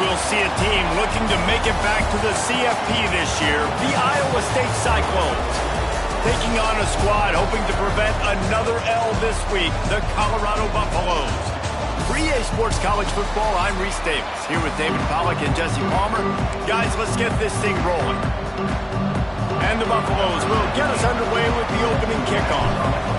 we'll see a team looking to make it back to the CFB this year, the Iowa State Cyclones. Taking on a squad hoping to prevent another L this week, the Colorado Buffaloes. For EA Sports College Football, I'm Reese Davis, here with David Pollack and Jesse Palmer. Guys, let's get this thing rolling. And the Buffaloes will get us underway with the opening kickoff.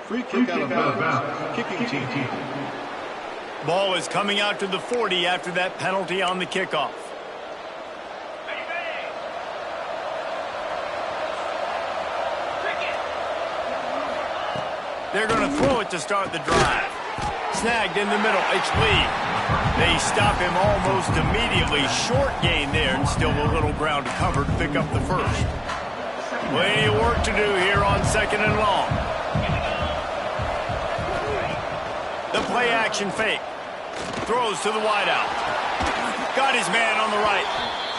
Free kick out of bounds. Kicking team. Ball is coming out to the 40 after that penalty on the kickoff. They're going to throw it to start the drive. Snagged in the middle. It's Lee. They stop him almost immediately. Short gain there, and still a little ground to cover to pick up the first. Plenty of work to do here on 2nd and long. The play-action fake. Throws to the wideout. Got his man on the right.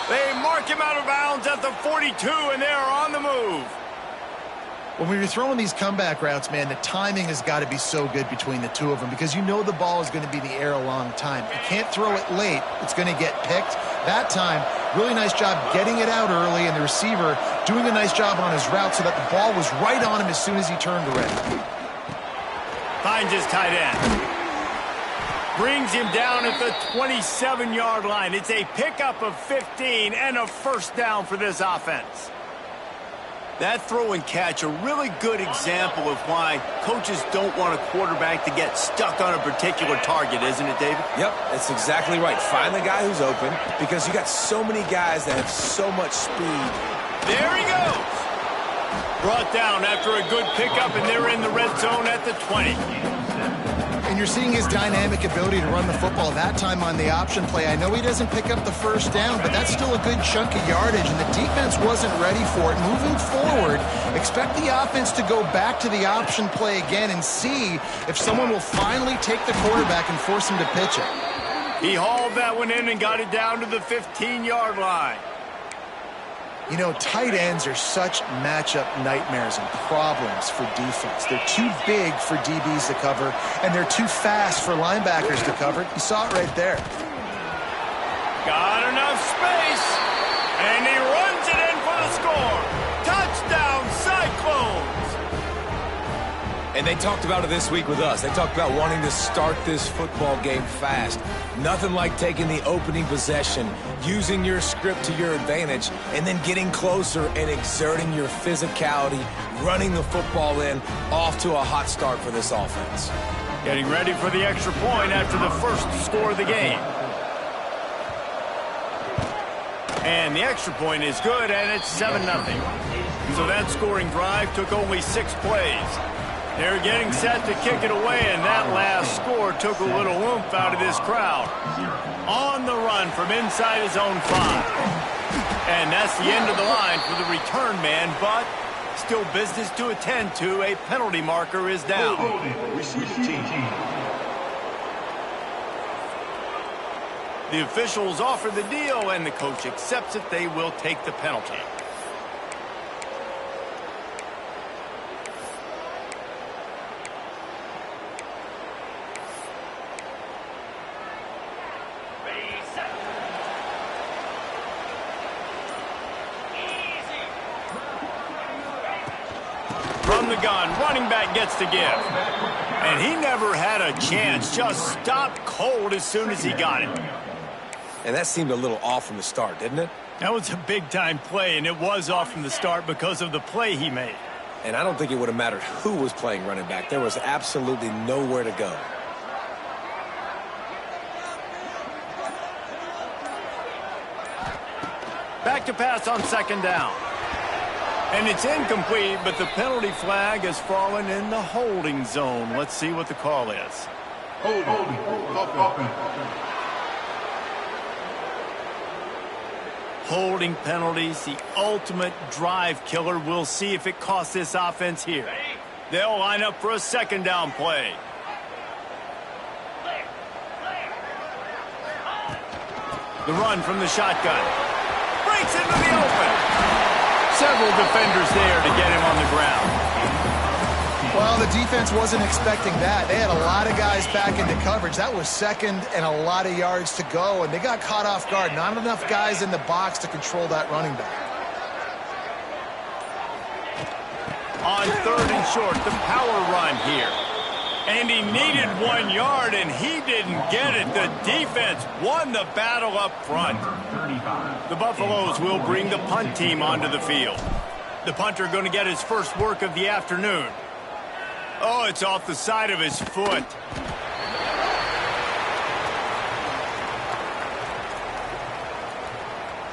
They mark him out of bounds at the 42, and they are on the move. When you're throwing these comeback routes, man, the timing has got to be so good between the two of them because you know the ball is going to be in the air a long time. You can't throw it late. It's going to get picked. That time, really nice job getting it out early, and the receiver doing a nice job on his route so that the ball was right on him as soon as he turned already. Finds his tight end. Brings him down at the 27-yard line. It's a pickup of 15 and a first down for this offense. That throw and catch, a really good example of why coaches don't want a quarterback to get stuck on a particular target, isn't it, David? Yep, that's exactly right. Find the guy who's open because you got so many guys that have so much speed. There he goes. Brought down after a good pickup, and they're in the red zone at the 20. And you're seeing his dynamic ability to run the football that time on the option play. I know he doesn't pick up the first down, but that's still a good chunk of yardage, and the defense wasn't ready for it. Moving forward, expect the offense to go back to the option play again and see if someone will finally take the quarterback and force him to pitch it. He hauled that one in and got it down to the 15-yard line. You know, tight ends are such matchup nightmares and problems for defense. They're too big for DBs to cover, and they're too fast for linebackers to cover. You saw it right there. Got enough space, and he runs it in for the score. Touchdown, Cyclones! And they talked about it this week with us. They talked about wanting to start this football game fast. Nothing like taking the opening possession, using your script to your advantage, and then getting closer and exerting your physicality, running the football in, off to a hot start for this offense. Getting ready for the extra point after the first score of the game. And the extra point is good, and it's 7-0. So that scoring drive took only 6 plays. They're getting set to kick it away, and that last score took a little oomph out of this crowd. On the run from inside his own 5. And that's the end of the line for the return man, but still business to attend to. A penalty marker is down. The officials offer the deal, and the coach accepts it. They will take the penalty. From the gun, running back gets to give. And he never had a chance, just stopped cold as soon as he got it. And that seemed a little off from the start, didn't it? That was a big-time play, and it was off from the start because of the play he made. And I don't think it would have mattered who was playing running back. There was absolutely nowhere to go. Back to pass on 2nd down. And it's incomplete, but the penalty flag has fallen in the holding zone. Let's see what the call is. Holding penalties, the ultimate drive killer. We'll see if it costs this offense here. They'll line up for a 2nd down play. The run from the shotgun. Breaks into the open. Several several defenders there to get him on the ground. Well, the defense wasn't expecting that. They had a lot of guys back into coverage. That was second and a lot of yards to go, and they got caught off guard. Not enough guys in the box to control that running back. On 3rd and short, the power run here. And he needed 1 yard, and he didn't get it. The defense won the battle up front. The Buffaloes will bring the punt team onto the field. The punter going to get his first work of the afternoon. Oh, it's off the side of his foot.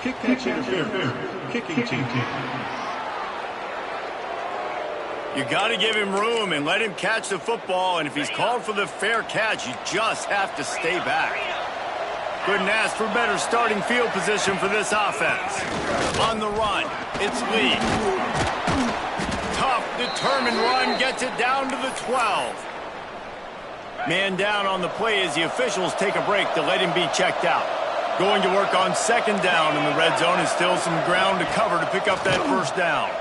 Kick catch interference. Kicking team. You got to give him room and let him catch the football, and if he's called for the fair catch, you just have to stay back. Couldn't ask for better starting field position for this offense. On the run, it's Lee. Tough, determined run gets it down to the 12. Man down on the play as the officials take a break to let him be checked out. Going to work on 2nd down in the red zone, and still some ground to cover to pick up that 1st down.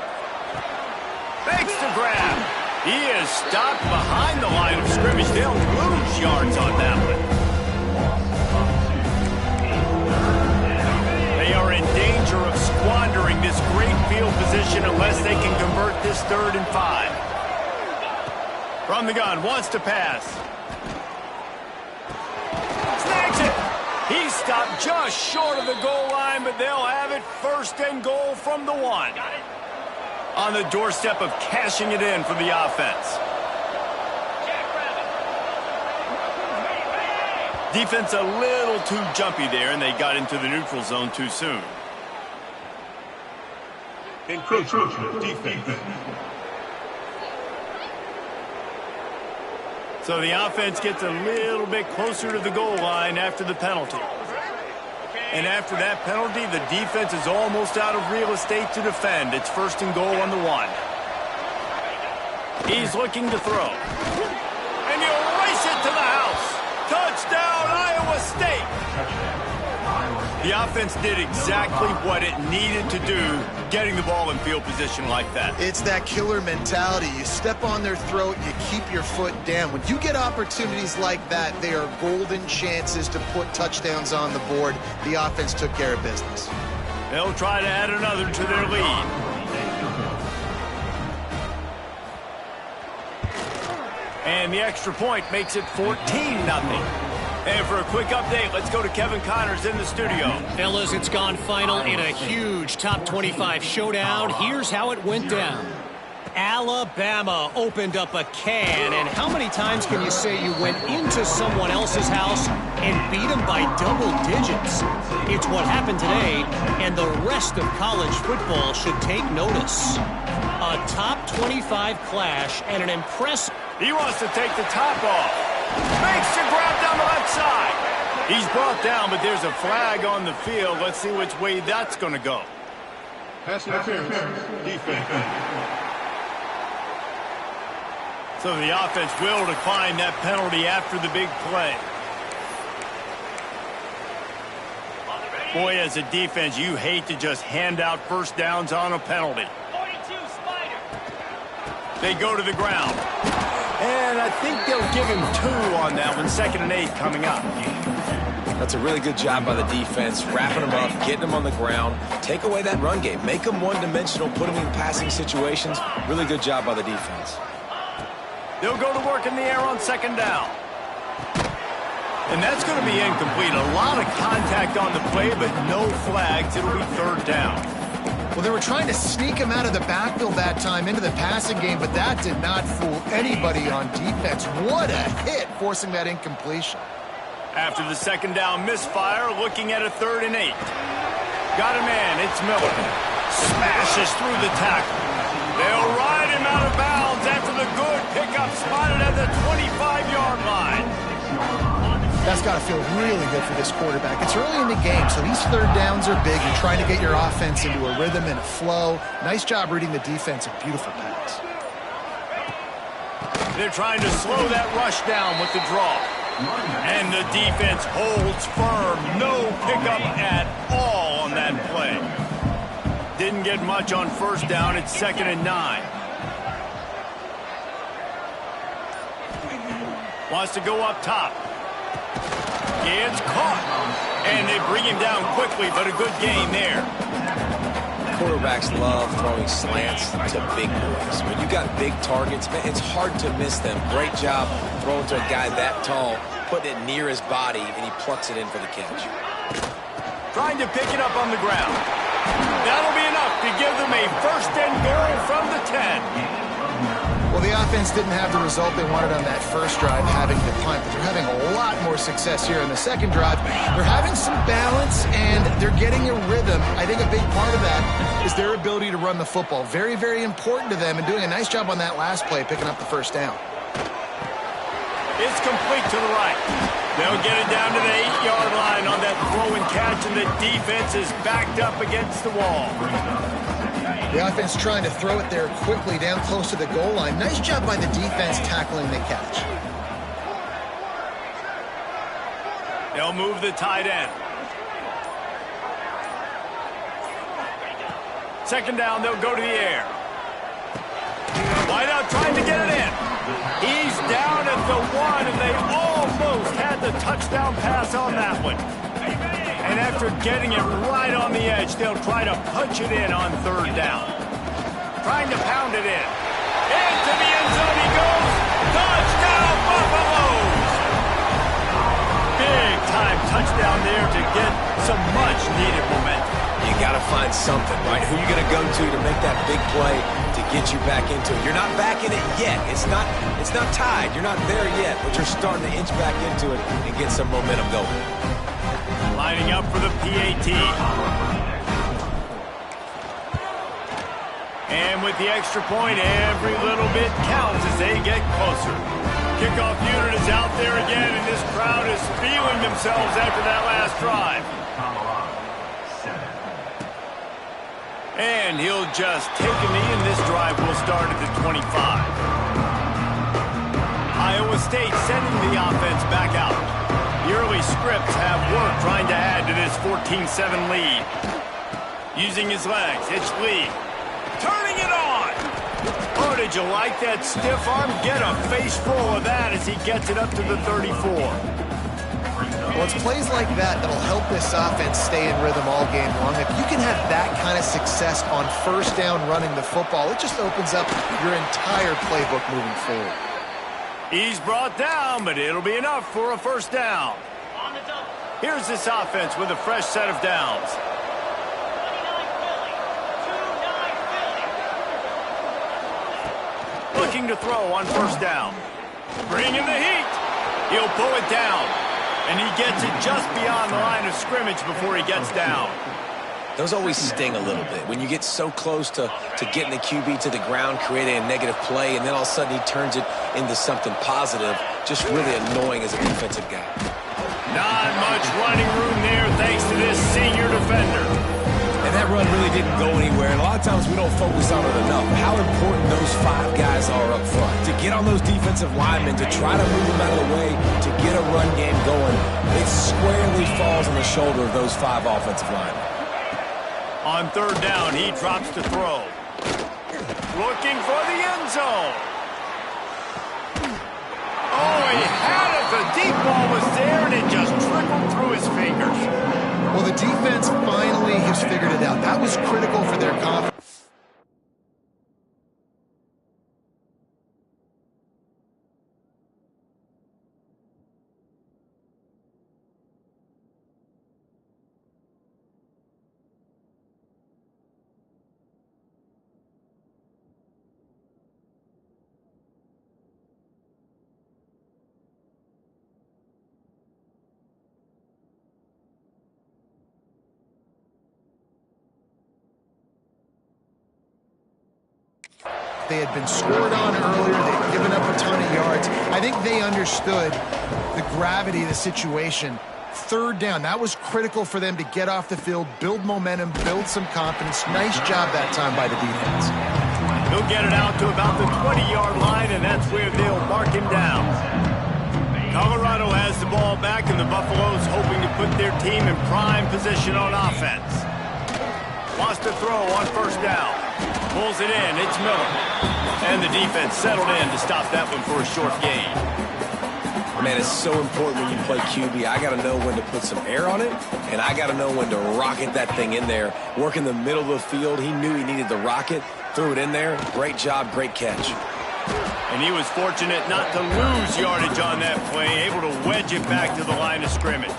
Makes the grab. He is stopped behind the line of scrimmage. They'll lose yards on that one. They are in danger of squandering this great field position unless they can convert this 3rd and 5. From the gun, wants to pass. Snags it. He stopped just short of the goal line, but they'll have it 1st and goal from the 1. On the doorstep of cashing it in for the offense. Defense a little too jumpy there, and they got into the neutral zone too soon. Encroachment defense. So the offense gets a little bit closer to the goal line after the penalty. And after that penalty, the defense is almost out of real estate to defend. It's 1st and goal on the 1. He's looking to throw. And you race it to the house. Touchdown, Iowa State. The offense did exactly what it needed to do, getting the ball in field position like that. It's that killer mentality. You step on their throat, you keep your foot down. When you get opportunities like that, they are golden chances to put touchdowns on the board. The offense took care of business. They'll try to add another to their lead. And the extra point makes it 14-0. And for a quick update, let's go to Kevin Connors in the studio. Fellas, it's gone final in a huge top 25 showdown. Here's how it went down. Alabama opened up a can, and how many times can you say you went into someone else's house and beat them by double digits? It's what happened today, and the rest of college football should take notice. A top 25 clash and an impressive... He wants to take the top off. Makes the grab down the left side. He's brought down, but there's a flag on the field. Let's see which way that's going to go. Pass interference. Defense. So the offense will decline that penalty after the big play. Boy, as a defense, you hate to just hand out 1st downs on a penalty. They go to the ground. And I think they'll give him 2 on that one. 2nd and 8 coming up. That's a really good job by the defense, wrapping them up, getting them on the ground. Take away that run game. Make them one-dimensional, put them in passing situations. Really good job by the defense. They'll go to work in the air on 2nd down. And that's going to be incomplete. A lot of contact on the play, but no flags. It'll be 3rd down. Well, they were trying to sneak him out of the backfield that time into the passing game, but that did not fool anybody on defense. What a hit, forcing that incompletion. After the 2nd down misfire, looking at a 3rd and 8. Got a man, it's Miller. Smashes through the tackle. They'll ride him out of bounds after the good pickup spotted at the 25-yard line. That's got to feel really good for this quarterback. It's early in the game, so these 3rd downs are big. You're trying to get your offense into a rhythm and a flow. Nice job reading the defense. A beautiful pass. They're trying to slow that rush down with the draw. And the defense holds firm. No pickup at all on that play. Didn't get much on first down. It's 2nd and 9. Wants to go up top. Gets caught. And they bring him down quickly, but a good game there. Quarterbacks love throwing slants to big boys. When you got big targets, man, it's hard to miss them. Great job throwing to a guy that tall, putting it near his body, and he plucks it in for the catch. Trying to pick it up on the ground. That'll be enough to give them a 1st and goal from the 10. Well, the offense didn't have the result they wanted on that first drive, having to punt, but they're having a lot more success here in the second drive. They're having some balance, and they're getting a rhythm. I think a big part of that is their ability to run the football. Very, very important to them, and doing a nice job on that last play, picking up the first down. It's complete to the right. They'll get it down to the 8-yard line on that throw and catch, and the defense is backed up against the wall. The offense trying to throw it there quickly down close to the goal line. Nice job by the defense tackling the catch. They'll move the tight end. 2nd down, they'll go to the air. Wide out trying to get it in. He's down at the 1, and they almost had the touchdown pass on that one. And after getting it right on the edge, they'll try to punch it in on 3rd down. Trying to pound it in. Into the end zone he goes. Touchdown, Buffaloes! Big-time touchdown there to get some much-needed momentum. You got to find something, right? Who are you going to go to make that big play to get you back into it? You're not back in it yet. It's not tied. You're not there yet, but you're starting to inch back into it and get some momentum going. Lining up for the PAT. And with the extra point, every little bit counts as they get closer. Kickoff unit is out there again, and this crowd is feeling themselves after that last drive. And he'll just take a knee, and this drive will start at the 25. Iowa State sending the offense back out. The early scripts have worked trying to add to this 14-7 lead. Using his legs, it's Lee. Turning it on! Oh, did you like that stiff arm? Get a face full of that as he gets it up to the 34. Well, it's plays like that that'll help this offense stay in rhythm all game long. If you can have that kind of success on 1st down running the football, it just opens up your entire playbook moving forward. He's brought down, but it'll be enough for a 1st down. Here's this offense with a fresh set of downs. Looking to throw on 1st down. Bringing the heat. He'll pull it down. And he gets it just beyond the line of scrimmage before he gets down. Those always sting a little bit. When you get so close to getting the QB to the ground, creating a negative play, and then all of a sudden he turns it into something positive, just really annoying as a defensive guy. Not much running room there thanks to this senior defender. And that run really didn't go anywhere, and a lot of times we don't focus on it enough. How important those 5 guys are up front. To get on those defensive linemen, to try to move them out of the way, to get a run game going, it squarely falls on the shoulder of those 5 offensive linemen. On 3rd down, he drops to throw. Looking for the end zone. Oh, he had it. The deep ball was there, and it just trickled through his fingers. Well, the defense finally has figured it out. That was critical for their confidence. They had been scored on earlier. They'd given up a ton of yards. I think they understood the gravity of the situation. 3rd down, that was critical for them to get off the field, build momentum, build some confidence. Nice job that time by the defense. He'll get it out to about the 20-yard line, and that's where they'll mark him down. Colorado has the ball back, and the Buffaloes hoping to put their team in prime position on offense. Wants to throw on first down. Pulls it in. It's Miller. And the defense settled in to stop that one for a short gain. Man, it's so important when you play QB. I got to know when to put some air on it, and I got to know when to rocket that thing in there. Work in the middle of the field. He knew he needed the rocket. Threw it in there. Great job, great catch. And he was fortunate not to lose yardage on that play, able to wedge it back to the line of scrimmage.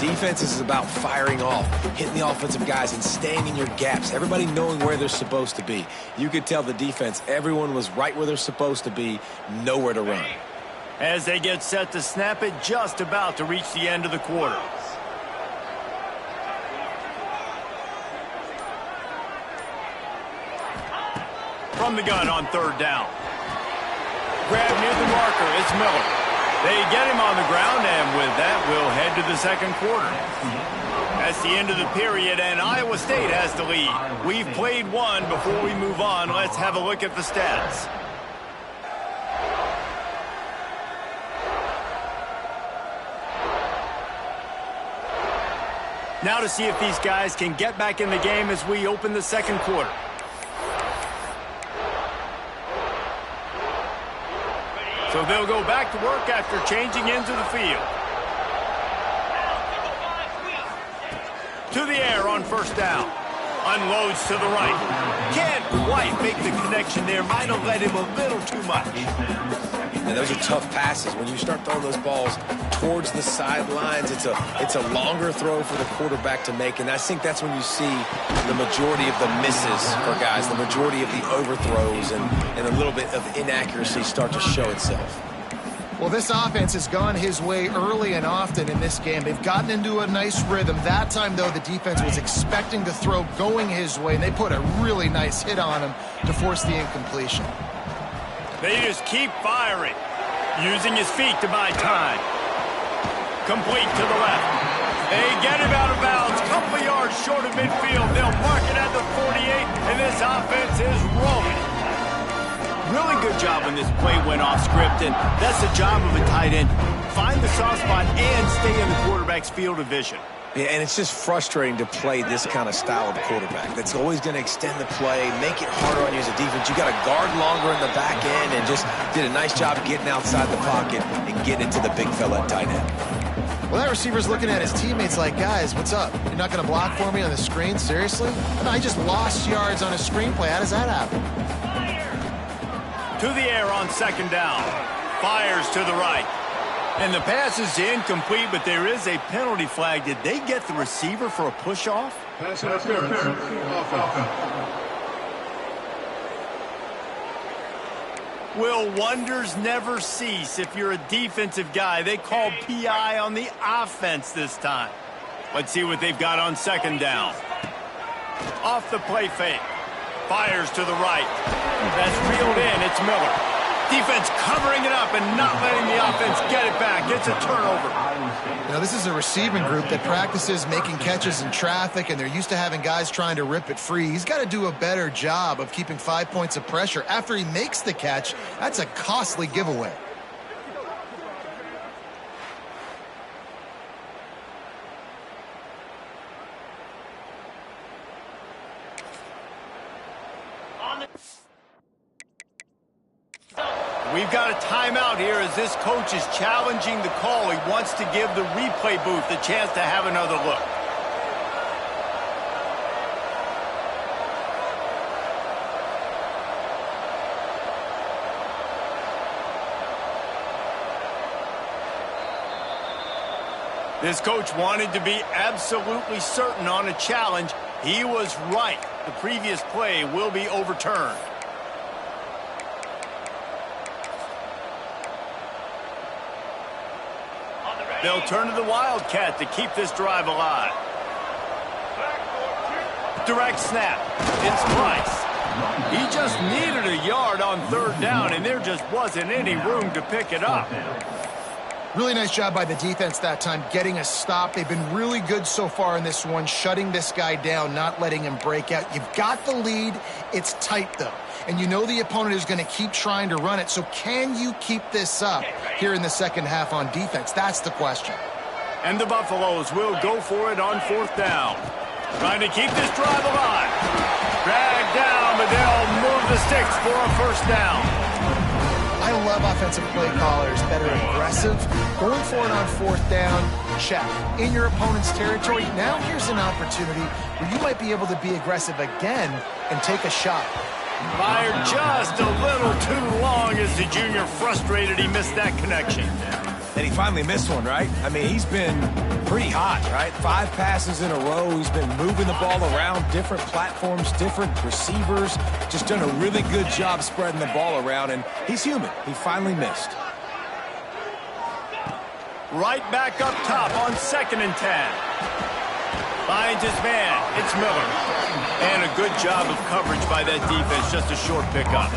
Defense is about firing off, hitting the offensive guys and staying in your gaps, everybody knowing where they're supposed to be. You could tell the defense, everyone was right where they're supposed to be, nowhere to run. As they get set to snap it, just about to reach the end of the quarter. From the gun on third down. Grab near the marker, it's Miller. They get him on the ground, and with that, we'll head to the second quarter. That's the end of the period, and Iowa State has the lead. We've played one. Before we move on, let's have a look at the stats. Now to see if these guys can get back in the game as we open the second quarter. So they'll go back to work after changing into the field. To the air on first down. Unloads to the right. Can't quite make the connection there. Might have led him a little too much. And those are tough passes. When you start throwing those balls towards the sidelines, it's a longer throw for the quarterback to make. And I think that's when you see the majority of the misses for guys, the majority of the overthrows and a little bit of inaccuracy start to show itself. Well, this offense has gone his way early and often in this game. They've gotten into a nice rhythm. That time, though, the defense was expecting the throw going his way, and they put a really nice hit on him to force the incompletion. They just keep firing, using his feet to buy time. Complete to the left. They get him out of bounds, couple of yards short of midfield. They'll mark it at the 48, and this offense is rolling. Really good job when this play went off script, and that's the job of a tight end. Find the soft spot and stay in the quarterback's field of vision. Yeah, and it's just frustrating to play this kind of style of quarterback. That's always going to extend the play, make it harder on you as a defense. You got to guard longer in the back end, and just did a nice job getting outside the pocket and getting it to the big fella at tight end. Well, that receiver's looking at his teammates like, guys, what's up? You're not going to block for me on the screen? Seriously? I just lost yards on a screenplay. How does that happen? To the air on second down. Fires to the right. And the pass is incomplete, but there is a penalty flag. Did they get the receiver for a push-off? Pass interference. Offense. Will wonders never cease if you're a defensive guy? They called PI on the offense this time. Let's see what they've got on second down. Off the play fake. Fires to the right. That's reeled in. It's Miller. Defense covering it up and not letting the offense get it back. It's a turnover. You know, this is a receiving group that practices making catches in traffic, and they're used to having guys trying to rip it free. He's got to do a better job of keeping 5 points of pressure. After he makes the catch, that's a costly giveaway. We've got a timeout here as this coach is challenging the call. He wants to give the replay booth a chance to have another look. This coach wanted to be absolutely certain on a challenge. He was right. The previous play will be overturned. They'll turn to the Wildcat to keep this drive alive. Direct snap. It's Price. He just needed a yard on third down, and there just wasn't any room to pick it up. Really nice job by the defense that time, getting a stop. They've been really good so far in this one, shutting this guy down, not letting him break out. You've got the lead. It's tight, though. And you know the opponent is going to keep trying to run it. So can you keep this up here in the second half on defense? That's the question. And the Buffaloes will go for it on fourth down. Trying to keep this drive alive. Dragged down, but they'll move the sticks for a first down. I love offensive play callers that are aggressive. Going for it on fourth down, check. In your opponent's territory, now here's an opportunity where you might be able to be aggressive again and take a shot. Fired just a little too long as the junior frustrated he missed that connection. And he finally missed one, right? I mean, he's been pretty hot, right? 5 passes in a row. He's been moving the ball around, different platforms, different receivers. Just done a really good job spreading the ball around, and he's human. He finally missed. Right back up top on 2nd and 10. Finds his man. It's Miller. And a good job of coverage by that defense. Just a short pickup.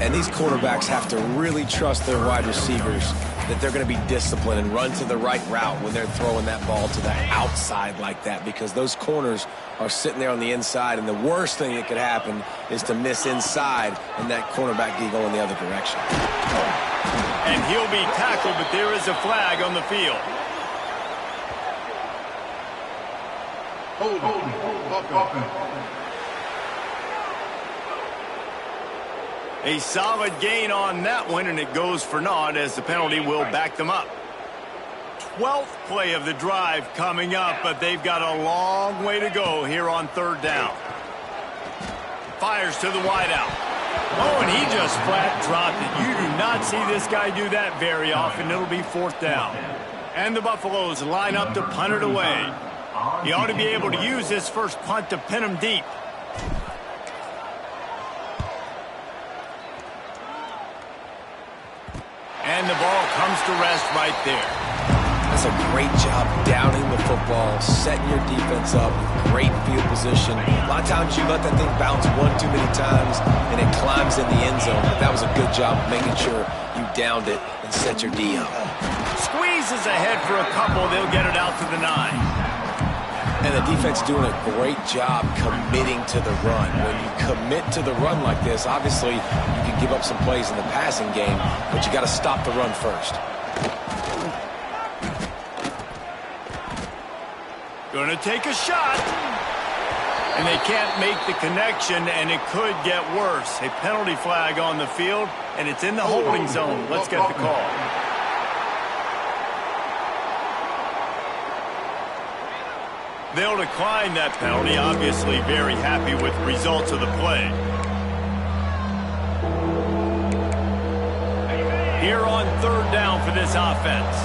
And these quarterbacks have to really trust their wide receivers that they're going to be disciplined and run to the right route when they're throwing that ball to the outside like that, because those corners are sitting there on the inside, and the worst thing that could happen is to miss inside and that cornerback can go in the other direction. And he'll be tackled, but there is a flag on the field. A solid gain on that one, and it goes for naught as the penalty will back them up. 12th play of the drive coming up, but they've got a long way to go here on 3rd down. Fires to the wideout. Oh, and he just flat dropped it. You do not see this guy do that very often. It'll be 4th down. And the Buffaloes line up to punt it away. He ought to be able to use this first punt to pin him deep. And the ball comes to rest right there. That's a great job downing the football, setting your defense up, great field position. A lot of times you let that thing bounce one too many times and it climbs in the end zone. But that was a good job of making sure you downed it and set your D up. Squeezes ahead for a couple. They'll get it out to the 9. And the defense doing a great job committing to the run. When you commit to the run like this, obviously you can give up some plays in the passing game, but you got to stop the run first. Going to take a shot. And they can't make the connection, and it could get worse. A penalty flag on the field, and it's in the holding zone. Let's get the call. They'll decline that penalty, obviously very happy with the results of the play. Here on 3rd down for this offense.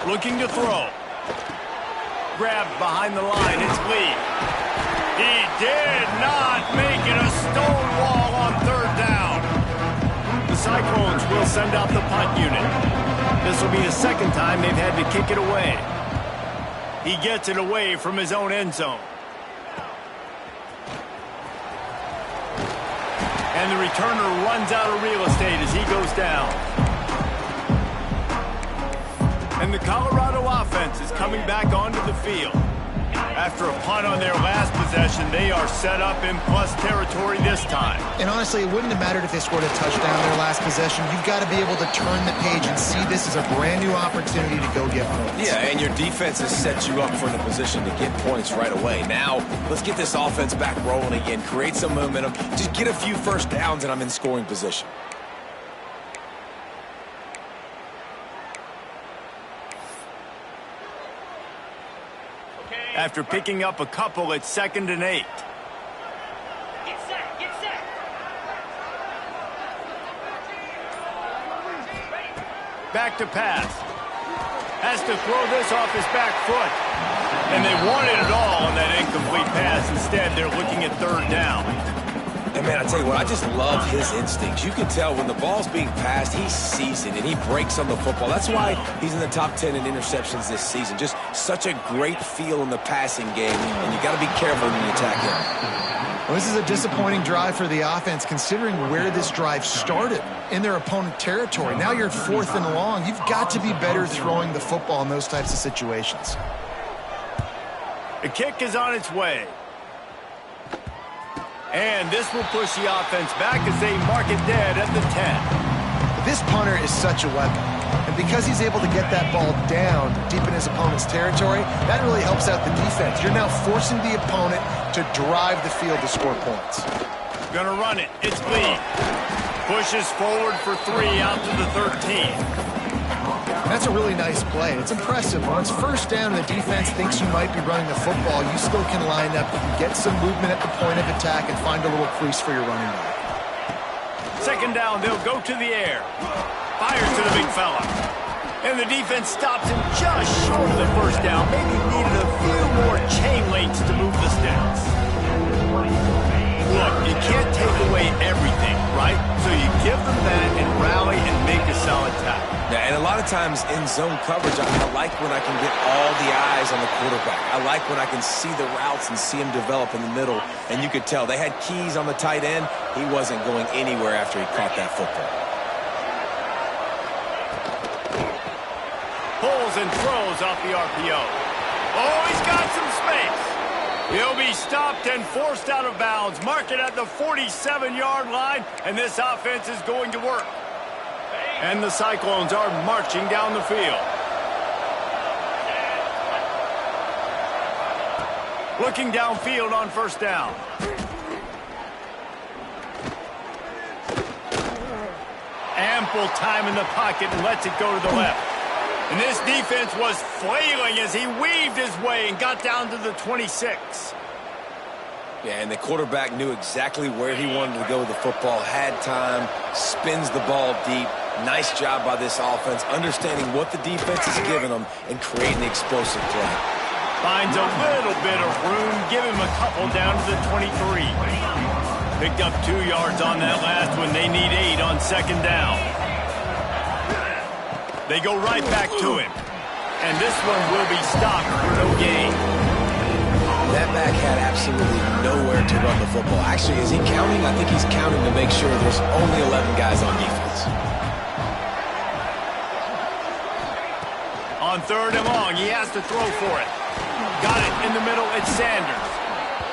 Looking to throw. Grabbed behind the line, it's Lee. He did not make it a stone wall on 3rd down. The Cyclones will send out the punt unit. This will be the 2nd time they've had to kick it away. He gets it away from his own end zone. And the returner runs out of real estate as he goes down. And the Colorado offense is coming back onto the field. After a punt on their last possession, they are set up in plus territory this time. And honestly, it wouldn't have mattered if they scored a touchdown their last possession. You've got to be able to turn the page and see this as a brand new opportunity to go get points. Yeah, and your defense has set you up for the position to get points right away. Now, let's get this offense back rolling again, create some momentum, just get a few first downs, and I'm in scoring position. After picking up a couple at 2nd and 8. Get set, get set. Back to pass. Has to throw this off his back foot. And they wanted it all on that incomplete pass. Instead, they're looking at 3rd down. And man, I tell you what, I just love his instincts. You can tell when the ball's being passed, he sees it and he breaks on the football. That's why he's in the top 10 in interceptions this season. Just such a great feel in the passing game, and you got to be careful when you attack him. Well, this is a disappointing drive for the offense, considering where this drive started in their opponent territory. Now you're at 4th and long. You've got to be better throwing the football in those types of situations. The kick is on its way. And this will push the offense back as they mark it dead at the 10. This punter is such a weapon. And because he's able to get that ball down deep in his opponent's territory, that really helps out the defense. You're now forcing the opponent to drive the field to score points. Gonna run it. It's Lee. Pushes forward for 3 out to the 13. That's a really nice play. It's impressive. When it's first down and the defense thinks you might be running the football, you still can line up, you can get some movement at the point of attack and find a little crease for your running back. Second down, they'll go to the air. Fires to the big fella. And the defense stops him just short of the first down. Maybe needed a few more chain links to move the sticks. Look, you can't take away everything, right? So you give them that and rally and make a solid tackle. Yeah, and a lot of times in zone coverage, I like when I can get all the eyes on the quarterback. I like when I can see the routes and see him develop in the middle. And you could tell they had keys on the tight end. He wasn't going anywhere after he caught that football. Pulls and throws off the RPO. Oh, he's got some space. He'll be stopped and forced out of bounds. Mark it at the 47-yard line, and this offense is going to work. And the Cyclones are marching down the field. Looking downfield on first down. Ample time in the pocket and lets it go to the left. And this defense was flailing as he weaved his way and got down to the 26. Yeah, and the quarterback knew exactly where he wanted to go with the football, had time, spins the ball deep. Nice job by this offense, understanding what the defense is giving them and creating the explosive play. Finds a little bit of room, give him a couple down to the 23. Picked up 2 yards on that last one. They need 8 on second down. They go right back to him. And this one will be stopped for no gain. That back had absolutely nowhere to run the football. Actually, is he counting? I think he's counting to make sure there's only 11 guys on defense. On third and long, he has to throw for it. Got it in the middle, it's Sanders.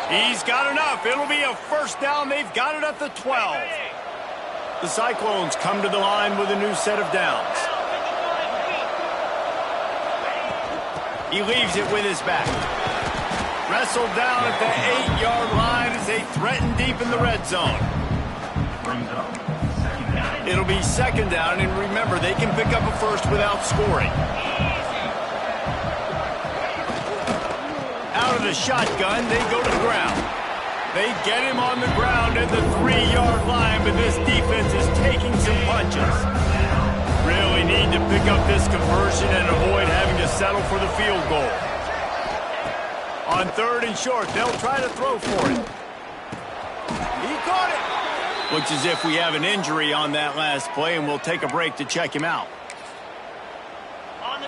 He's got enough. It'll be a first down. They've got it at the 12. The Cyclones come to the line with a new set of downs. He leaves it with his back. Wrestled down at the 8-yard line as they threaten deep in the red zone. It'll be second down, and remember, they can pick up a first without scoring. Out of the shotgun, they go to the ground. They get him on the ground at the 3-yard line, but this defense is taking some punches. Really need to pick up this conversion and avoid having to settle for the field goal. On third and short, they'll try to throw for it. He caught it. Looks as if we have an injury on that last play, and we'll take a break to check him out.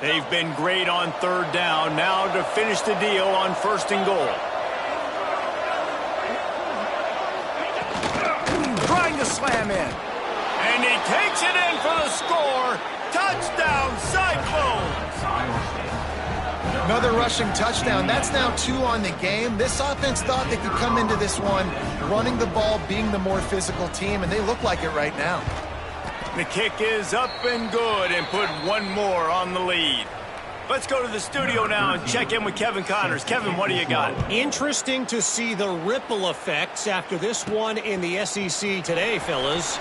They've been great on third down. Now to finish the deal on first and goal. Trying to slam in. And he takes it in for the score. Touchdown, Cyclones! Another rushing touchdown. That's now 2 on the game. This offense thought they could come into this one running the ball, being the more physical team, and they look like it right now. The kick is up and good and put one more on the lead. Let's go to the studio now and check in with Kevin Connors. Kevin, what do you got? Interesting to see the ripple effects after this one in the SEC today, fellas.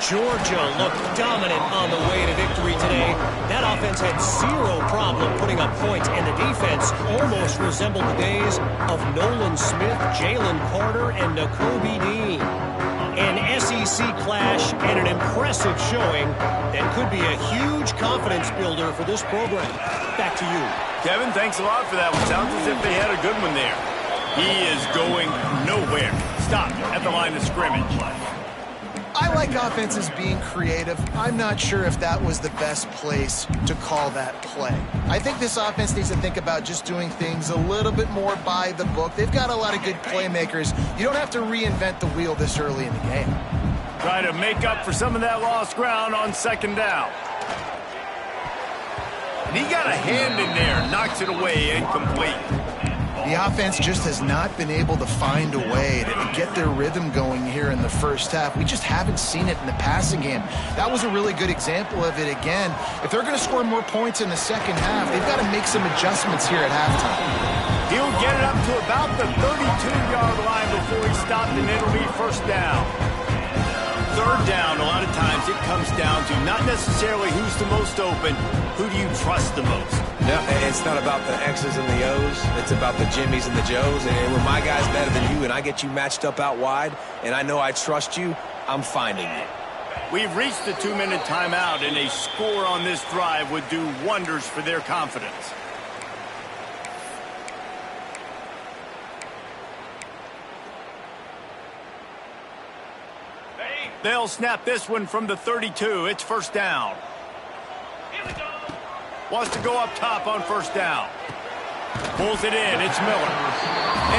Georgia looked dominant on the way to victory today. That offense had 0 problem putting up points, and the defense almost resembled the days of Nolan Smith, Jalen Carter, and Nakobe Dean. An SEC clash and an impressive showing that could be a huge confidence builder for this program. Back to you. Kevin, thanks a lot for that one. Sounds as if they had a good one there. He is going nowhere. Stopped at the line of scrimmage. I like offenses being creative. I'm not sure if that was the best place to call that play. I think this offense needs to think about just doing things a little bit more by the book. They've got a lot of good playmakers. You don't have to reinvent the wheel this early in the game. Try to make up for some of that lost ground on second down. And he got a hand in there, knocks it away, incomplete. The offense just has not been able to find a way to get their rhythm going here in the first half. We just haven't seen it in the passing game. That was a really good example of it again. If they're going to score more points in the second half, they've got to make some adjustments here at halftime. He'll get it up to about the 32-yard line before he stopped, and it'll be first down. Third down, a lot of times it comes down to not necessarily who's the most open, who do you trust the most? No, it's not about the X's and the O's. It's about the Jimmies and the Joes. And when my guy's better than you and I get you matched up out wide and I know I trust you, I'm finding you. We've reached the 2-minute timeout, and a score on this drive would do wonders for their confidence. They'll snap this one from the 32. It's first down. Here we go. Wants to go up top on first down. Pulls it in. It's Miller.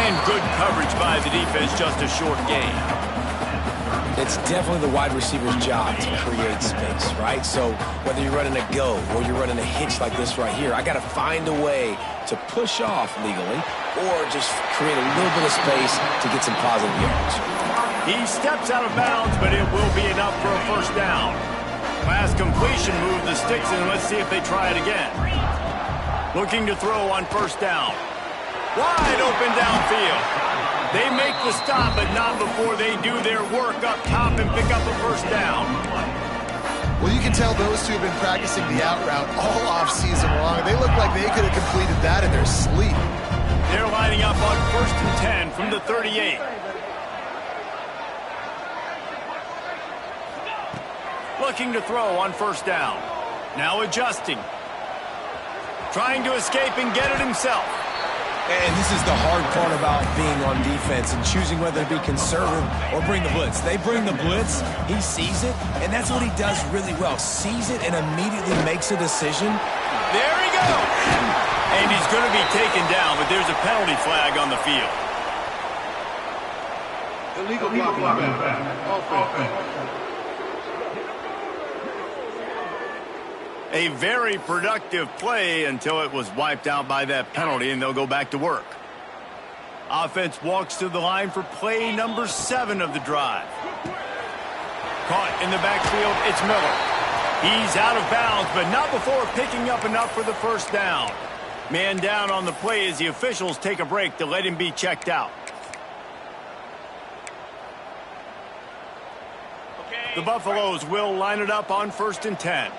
And good coverage by the defense, just a short gain. It's definitely the wide receiver's job to create space, right? So whether you're running a go or you're running a hitch like this right here, I got to find a way to push off legally or just create a little bit of space to get some positive yards. He steps out of bounds, but it will be enough for a first down. Last completion, move the sticks, and let's see if they try it again. Looking to throw on first down. Wide open downfield. They make the stop, but not before they do their work up top and pick up a first down. Well, you can tell those two have been practicing the out route all off-season long. They look like they could have completed that in their sleep. They're lining up on first and 10 from the 38. Looking to throw on first down. Now adjusting. Trying to escape and get it himself. And this is the hard part about being on defense and choosing whether to be conservative or bring the blitz. They bring the blitz, he sees it, and that's what he does really well. Sees it and immediately makes a decision. There he goes! And he's going to be taken down, but there's a penalty flag on the field. Illegal blocking offense. A very productive play until it was wiped out by that penalty, and they'll go back to work. Offense walks to the line for play number 7 of the drive. Caught in the backfield, it's Miller. He's out of bounds, but not before picking up enough for the first down. Man down on the play as the officials take a break to let him be checked out. The Buffaloes will line it up on first and 10.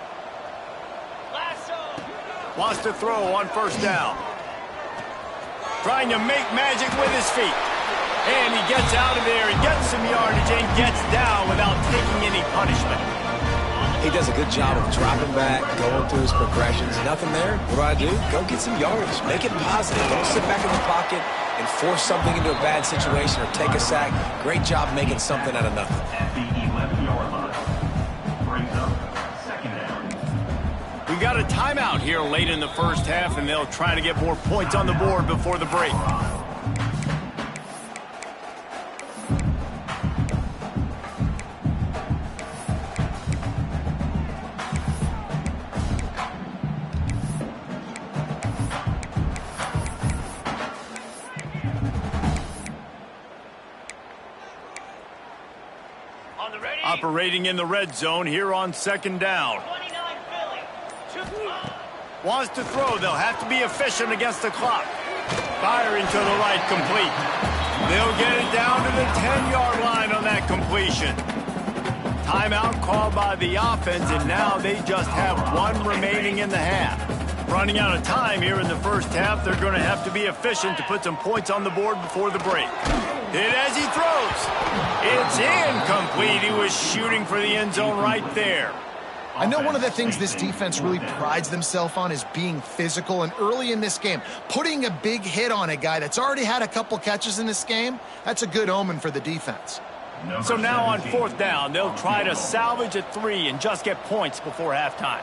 Wants to throw on first down. Trying to make magic with his feet. And he gets out of there and gets some yardage and gets down without taking any punishment. He does a good job of dropping back, going through his progressions. Nothing there. What do? Go get some yardage. Make it positive. Don't sit back in the pocket and force something into a bad situation or take a sack. Great job making something out of nothing. At the 11-yard line. Brings up second down. We've got a timeout here late in the first half, and they'll try to get more points on the board before the break. Operating in the red zone here on second down. Wants to throw. They'll have to be efficient against the clock. Firing to the right, complete. They'll get it down to the 10-yard line on that completion. Timeout called by the offense, and now they just have one remaining in the half. Running out of time here in the first half, they're going to have to be efficient to put some points on the board before the break. Hit as he throws. It's incomplete. He was shooting for the end zone right there. I know one of the things this defense really prides themselves on is being physical, and early in this game, putting a big hit on a guy that's already had a couple catches in this game, that's a good omen for the defense. So now on fourth down, they'll try to salvage a 3 and just get points before halftime.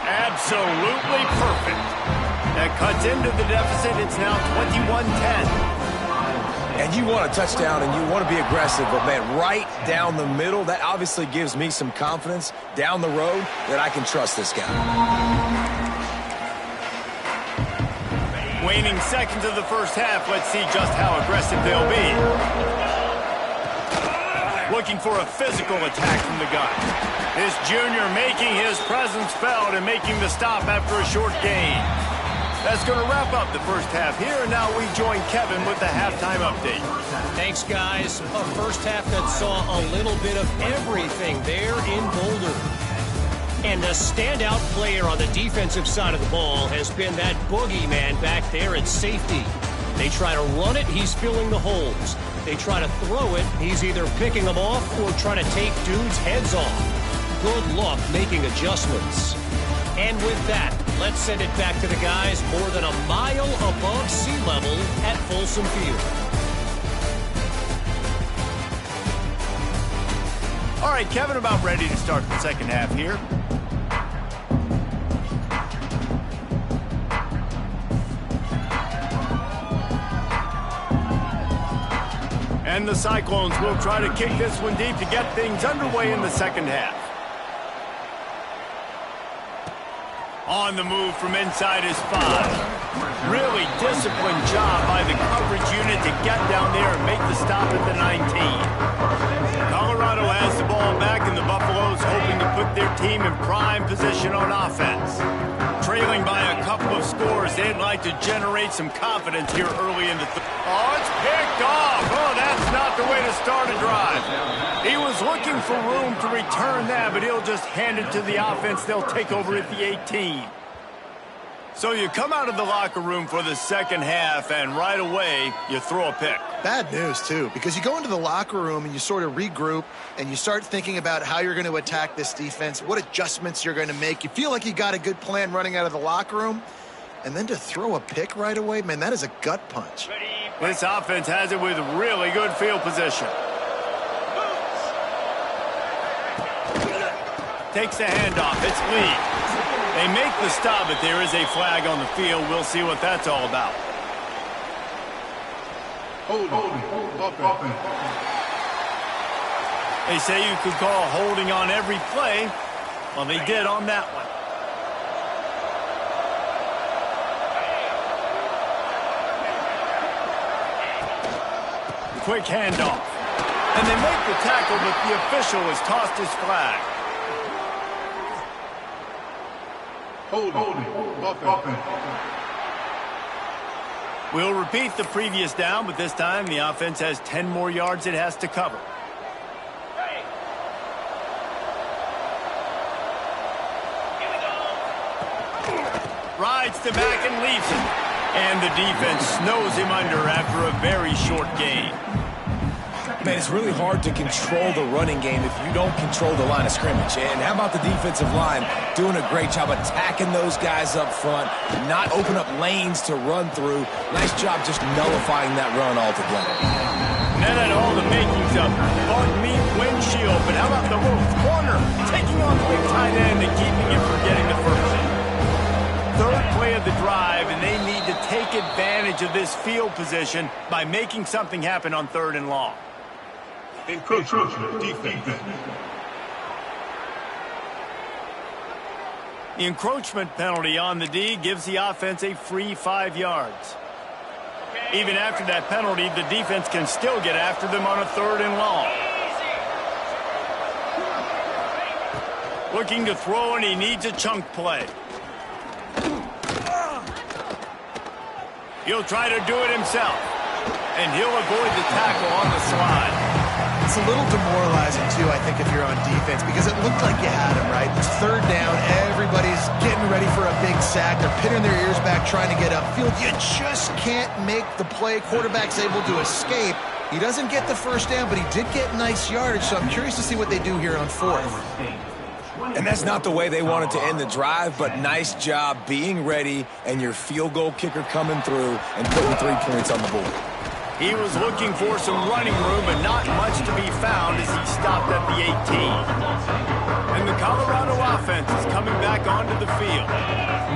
Absolutely perfect. That cuts into the deficit. It's now 21-10. And you want a touchdown and you want to be aggressive, but man, right down the middle, that obviously gives me some confidence down the road that I can trust this guy. Waning seconds of the first half. Let's see just how aggressive they'll be. Looking for a physical attack from the gun. This junior making his presence felt and making the stop after a short gain. That's going to wrap up the first half here, and now we join Kevin with the halftime update. Thanks, guys. A first half that saw a little bit of everything there in Boulder. And the standout player on the defensive side of the ball has been that boogeyman back there at safety. They try to run it, he's filling the holes. They try to throw it, he's either picking them off or trying to take dudes' heads off. Good luck making adjustments. And with that, let's send it back to the guys more than a mile above sea level at Folsom Field. All right, Kevin, about ready to start the second half here. And the Cyclones will try to kick this one deep to get things underway in the second half. On the move from inside his 5. Really disciplined job by the coverage unit to get down there and make the stop at the 19. Colorado has the ball back, and the Buffaloes hoping to put their team in prime position on offense. Trailing by a couple of scores, they'd like to generate some confidence here early in the Oh, it's picked off. Oh, that's not the way to start a drive. He was looking for room to return that, but he'll just hand it to the offense. They'll take over at the 18. So you come out of the locker room for the second half, and right away, you throw a pick. Bad news, too, because you go into the locker room and you sort of regroup and you start thinking about how you're going to attack this defense, what adjustments you're going to make. You feel like you got a good plan running out of the locker room, and then to throw a pick right away, man, that is a gut punch. This offense has it with really good field position. Takes the handoff. It's Lee. They make the stop, but there is a flag on the field. We'll see what that's all about. They say you could call holding on every play. Well, they did on that one. Quick handoff. And they make the tackle, but the official has tossed his flag. We'll repeat the previous down, but this time the offense has 10 more yards it has to cover. Rides to back and leaves him. And the defense snows him under after a very short gain. Man, it's really hard to control the running game if you don't control the line of scrimmage. And how about the defensive line doing a great job attacking those guys up front, not open up lanes to run through. Nice job just nullifying that run altogether. Net at all the makings of bug meat windshield. But how about the Wolves corner taking on the big tight end and keeping him from getting the first. Third play of the drive, and they need to take advantage of this field position by making something happen on 3rd and long. Encroachment defense. The encroachment penalty on the D gives the offense a free 5 yards. Even after that penalty, the defense can still get after them on a 3rd and long. Looking to throw, and he needs a chunk play. He'll try to do it himself, and he'll avoid the tackle on the slide. It's a little demoralizing, too, I think, if you're on defense, because it looked like you had him, right? It's 3rd down. Everybody's getting ready for a big sack. They're pinning their ears back, trying to get upfield. You just can't make the play. Quarterback's able to escape. He doesn't get the first down, but he did get nice yardage, so I'm curious to see what they do here on 4th. And that's not the way they wanted to end the drive, but nice job being ready and your field goal kicker coming through and putting 3 points on the board. He was looking for some running room, but not much to be found as he stopped at the 18. And the Colorado offense is coming back onto the field.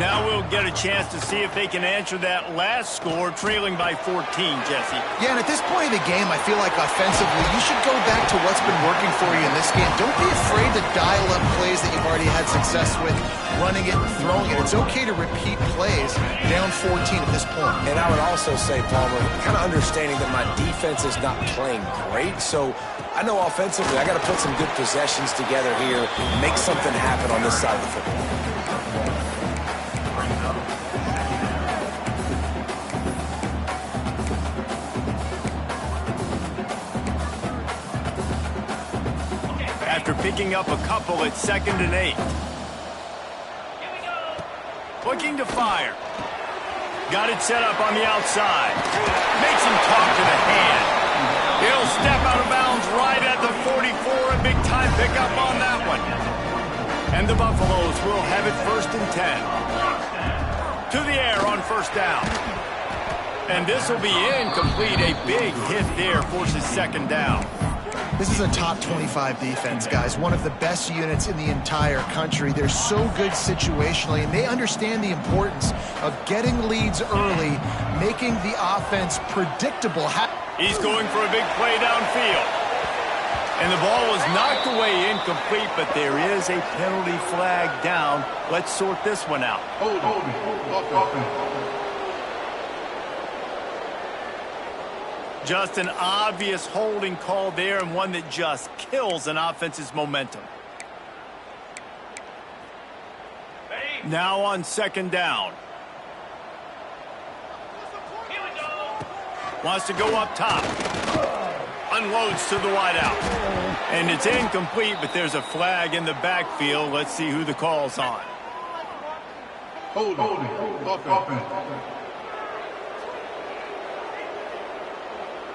Now we'll get a chance to see if they can answer that last score, trailing by 14, Jesse. Yeah, and at this point of the game, I feel like offensively, you should go back to what's been working for you in this game. Don't be afraid to dial up plays that you've already had success with, running it and throwing it. It's okay to repeat plays down 14 at this point. And I would also say, Palmer, kind of understanding that my defense is not playing great, so I know offensively I got to put some good possessions together here, make something happen on this side of the football. After picking up a couple, it's 2nd and 8. Looking to fire. Got it set up on the outside. Makes him talk to the hand. He'll step out of bounds right at the 44. A big-time pickup on that one. And the Buffaloes will have it 1st and 10. To the air on 1st down. And this will be incomplete. A big hit there forces 2nd down. This is a top 25 defense, guys. One of the best units in the entire country. They're so good situationally, and they understand the importance of getting leads early, making the offense predictable. He's going for a big play downfield. And the ball was knocked away incomplete, but there is a penalty flag down. Let's sort this one out. Just an obvious holding call there, and one that just kills an offense's momentum. Now on 2nd down. Wants to go up top. Unloads to the wideout. And it's incomplete, but there's a flag in the backfield. Let's see who the call's on.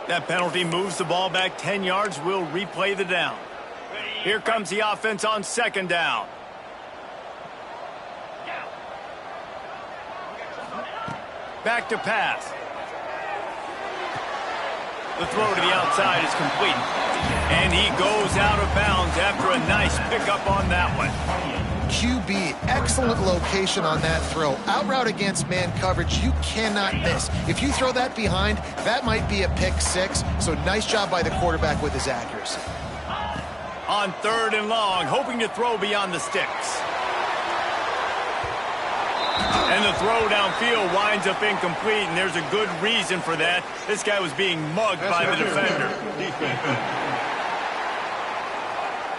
That penalty moves the ball back 10 yards. We'll replay the down. Here comes the offense on 2nd down. Back to pass. The throw to the outside is complete. And he goes out of bounds after a nice pickup on that one. QB, excellent location on that throw. Out route against man coverage, you cannot miss. If you throw that behind, that might be a pick 6. So nice job by the quarterback with his accuracy. On 3rd and long, hoping to throw beyond the sticks. And the throw downfield winds up incomplete, and there's a good reason for that. This guy was being mugged by the defender.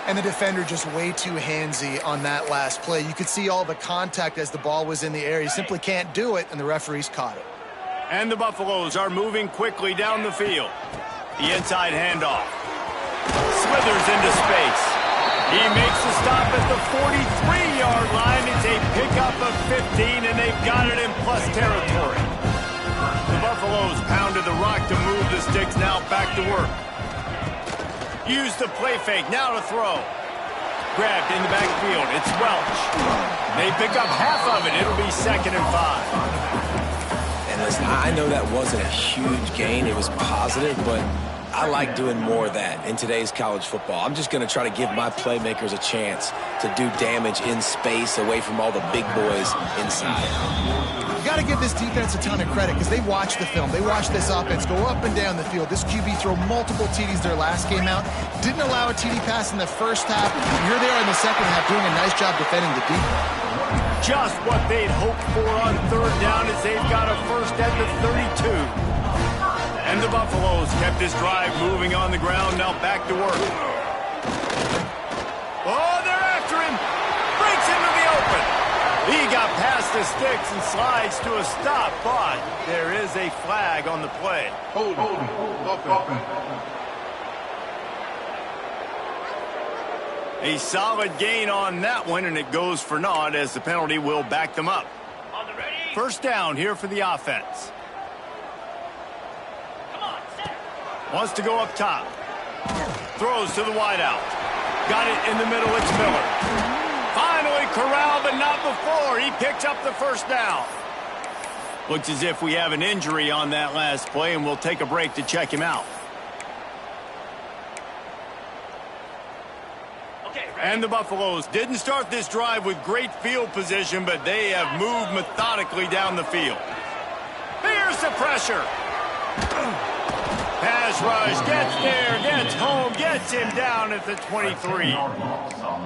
And the defender just way too handsy on that last play. You could see all the contact as the ball was in the air. He simply can't do it, and the referees caught it. And the Buffaloes are moving quickly down the field. The inside handoff. Slithers into space. He makes the stop at the 43-yard line. It's a pickup of 15, and they've got it in plus territory. The Buffaloes pounded the rock to move the sticks. Now back to work. Use the play fake, now to throw. Grabbed in the backfield, it's Welch. They pick up half of it, it'll be 2nd and 5. And listen, I know that wasn't a huge gain, it was positive, but I like doing more of that in today's college football. I'm just going to try to give my playmakers a chance to do damage in space away from all the big boys inside. You got to give this defense a ton of credit because they watched the film. They watched this offense go up and down the field. This QB throw multiple TDs their last game out. Didn't allow a TD pass in the first half. And here they are in the second half doing a nice job defending the defense. Just what they'd hoped for on 3rd down as they've got a first at the 32. And the Buffaloes kept this drive moving on the ground. Now back to work. Oh, they're after him. Breaks into the open. He got past the sticks and slides to a stop, but there is a flag on the play. A solid gain on that one, and it goes for naught as the penalty will back them up. 1st down here for the offense. Wants to go up top. Throws to the wideout. Got it in the middle. It's Miller. Finally corralled, but not before. He picks up the 1st down. Looks as if we have an injury on that last play, and we'll take a break to check him out. And the Buffaloes didn't start this drive with great field position, but they have moved methodically down the field. Here's the pressure. Pass rush, gets there, gets home, gets him down at the 23.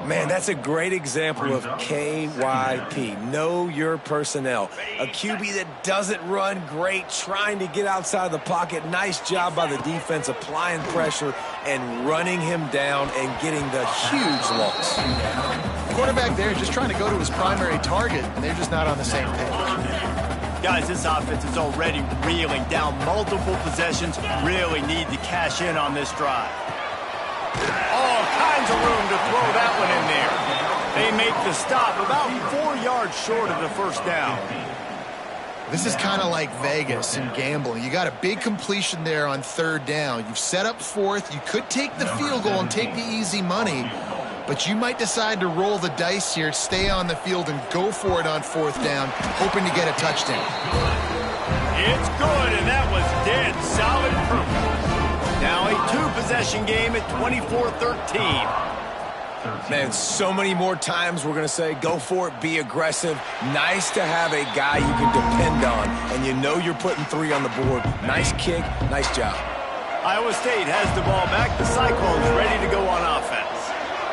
Man, that's a great example of KYP. Know your personnel. A QB that doesn't run great, trying to get outside the pocket. Nice job by the defense applying pressure and running him down and getting the huge loss. Quarterback there just trying to go to his primary target, and they're just not on the same page. Guys, this offense is already reeling down multiple possessions. Really need to cash in on this drive. All kinds of room to throw that one in there. They make the stop about 4 yards short of the first down. This is kind of like Vegas in gambling. You got a big completion there on third down. You've set up fourth. You could take the field goal and take the easy money, but you might decide to roll the dice here, stay on the field, and go for it on fourth down, hoping to get a touchdown. It's good, and that was dead solid proof. Now a two-possession game at 24-13. Man, so many more times we're going to say, go for it, be aggressive. Nice to have a guy you can depend on, and you know you're putting 3 on the board. Nice kick, nice job. Iowa State has the ball back. The Cyclones ready to go on offense.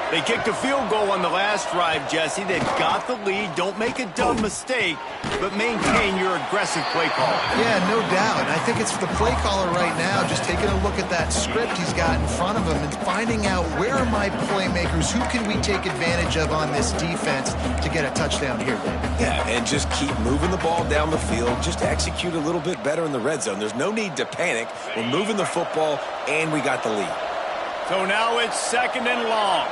They kicked a field goal on the last drive, Jesse. They've got the lead. Don't make a dumb mistake, but maintain your aggressive play call. Yeah, no doubt. And I think it's the play caller right now just taking a look at that script he's got in front of him and finding out where are my playmakers, who can we take advantage of on this defense to get a touchdown here, Dave. Yeah, and just keep moving the ball down the field. Just execute a little bit better in the red zone. There's no need to panic. We're moving the football, and we got the lead. So now it's 2nd and long.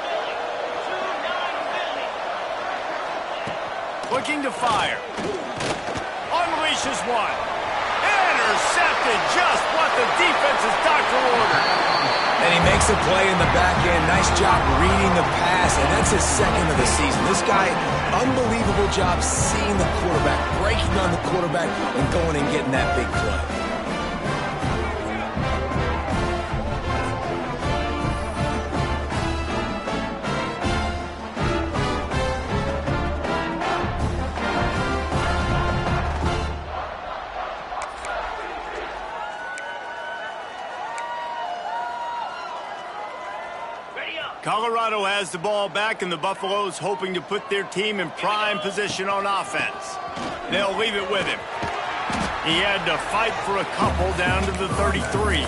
Looking to fire. Unleashes one. Intercepted, just what the defense's doctor ordered. And he makes a play in the back end. Nice job reading the pass, and that's his 2nd of the season. This guy, unbelievable job seeing the quarterback, breaking on the quarterback, and going and getting that big play. Colorado has the ball back, and the Buffaloes hoping to put their team in prime position on offense. They'll leave it with him. He had to fight for a couple down to the 33.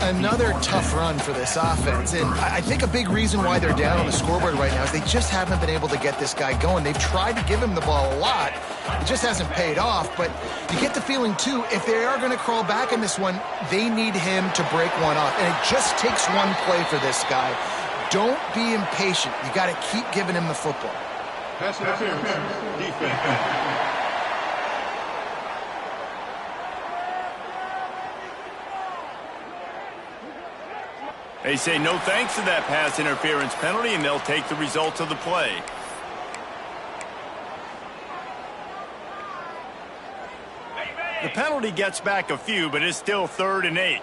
Another tough run for this offense, and I think a big reason why they're down on the scoreboard right now is they just haven't been able to get this guy going. They've tried to give him the ball a lot. It just hasn't paid off, but you get the feeling, too, if they are going to crawl back in this one, they need him to break one off, and it just takes one play for this guy. Don't be impatient. You got to keep giving him the football. Pass interference. Defense. They say no thanks to that pass interference penalty, and they'll take the results of the play. The penalty gets back a few, but it's still 3rd and 8.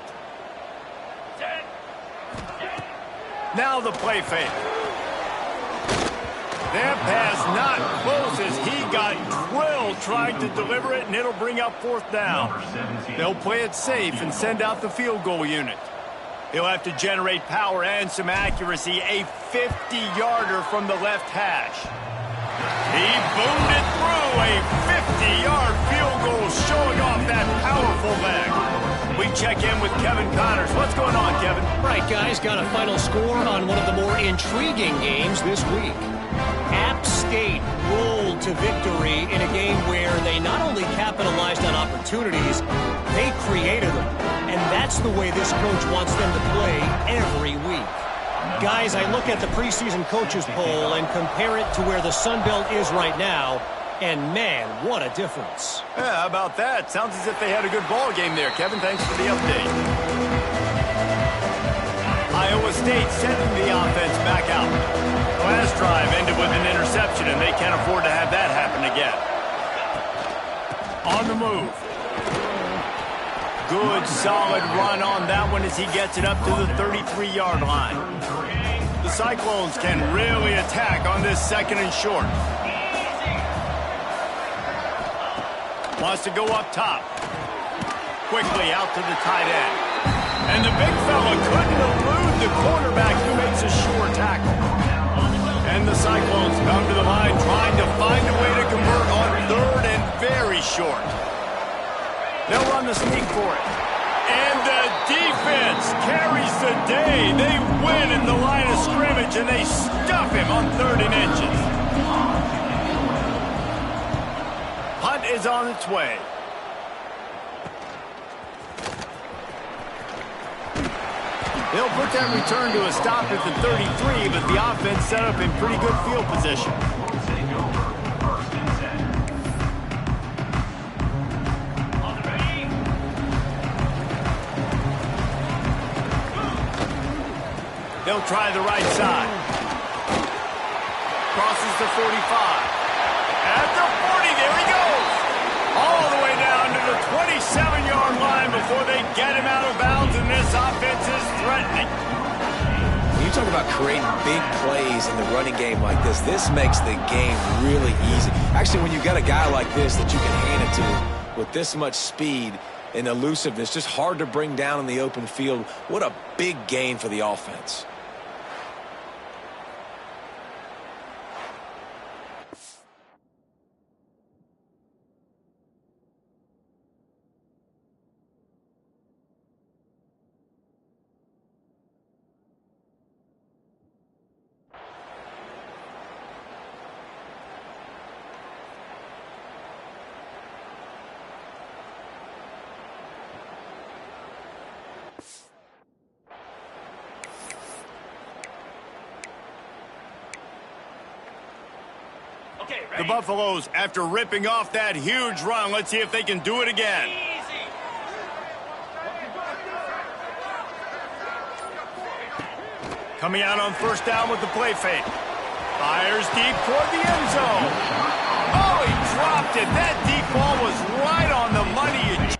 Now the play fake. That pass not close as he got drilled trying to deliver it, and it'll bring up 4th down. They'll play it safe and send out the field goal unit. He'll have to generate power and some accuracy. A 50-yarder from the left hash. He boomed it through. A 50-yard field goal showing off that powerful leg. We check in with Kevin Connors. What's going on, Kevin? Right, guys, got a final score on one of the more intriguing games this week. App State rolled to victory in a game where they not only capitalized on opportunities, they created them. And that's the way this coach wants them to play every week. Guys, I look at the preseason coaches poll and compare it to where the Sun Belt is right now, and man, what a difference. Yeah, how about that? Sounds as if they had a good ball game there, Kevin. Thanks for the update. Iowa State sending the offense back out. The last drive ended with an interception, and they can't afford to have that happen again. On the move. Good, solid run on that one as he gets it up to the 33-yard line. The The Cyclones can really attack on this 2nd and short. Wants to go up top. Quickly out to the tight end. And the big fella couldn't elude the cornerback who makes a sure tackle. And the Cyclones come to the line trying to find a way to convert on 3rd and very short. They'll run the sneak for it. And the defense carries the day. They win in the line of scrimmage, and they stuff him on 3rd and inches. Punt is on its way. They'll put that return to a stop at the 33, but the offense set up in pretty good field position. They'll try the right side. Crosses the 45. At the 40, there he goes. All the way down to the 27-yard line before they get him out of bounds, and this offense is threatening. When you talk about creating big plays in the running game like this makes the game really easy. Actually, when you got a guy like this that you can hand it to with this much speed and elusiveness, just hard to bring down in the open field, what a big gain for the offense. The Buffaloes, after ripping off that huge run, let's see if they can do it again. Coming out on 1st down with the play fake. Fires deep toward the end zone. Oh, he dropped it. That deep ball was right on the money.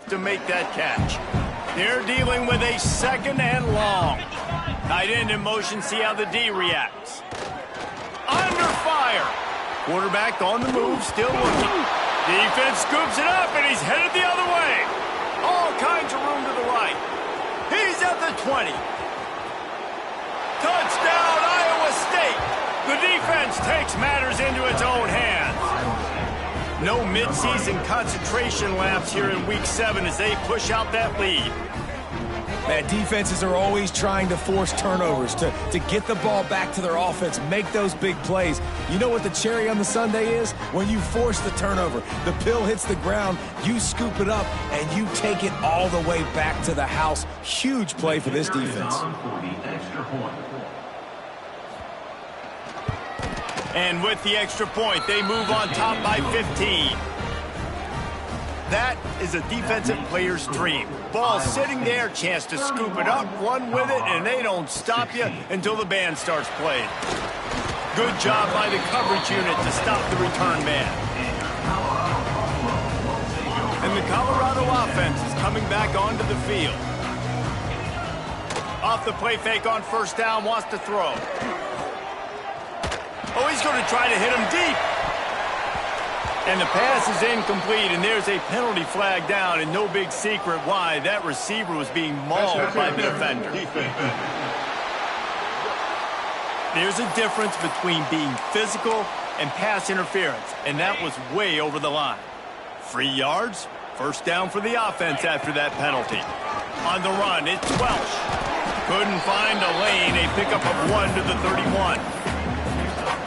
to make that catch. They're dealing with a second and long. Tight end in motion, see how the D reacts. Under fire. Quarterback on the move, still looking. Defense scoops it up, and he's headed the other way. All kinds of room to the right. He's at the 20. Touchdown, Iowa State. The defense takes matters into its own hands. No midseason concentration lapse here in Week 7 as they push out that lead. Man, defenses are always trying to force turnovers, to get the ball back to their offense, make those big plays. You know what the cherry on the sundae is? When you force the turnover, the pill hits the ground, you scoop it up, and you take it all the way back to the house. Huge play for this defense. And with the extra point, they move on top by 15. That is a defensive player's dream. Ball sitting there, chance to scoop it up, run with it, and they don't stop you until the band starts playing. Good job by the coverage unit to stop the return man. And the Colorado offense is coming back onto the field. Off the play fake on first down, wants to throw. Oh, he's going to try to hit him deep. And the pass is incomplete, and there's a penalty flag down, and no big secret why. That receiver was being mauled by the defender. There's a difference between being physical and pass interference, and that was way over the line. 3 yards, first down for the offense after that penalty. On the run, it's Welsh. Couldn't find a lane, a pickup of 1 to the 31.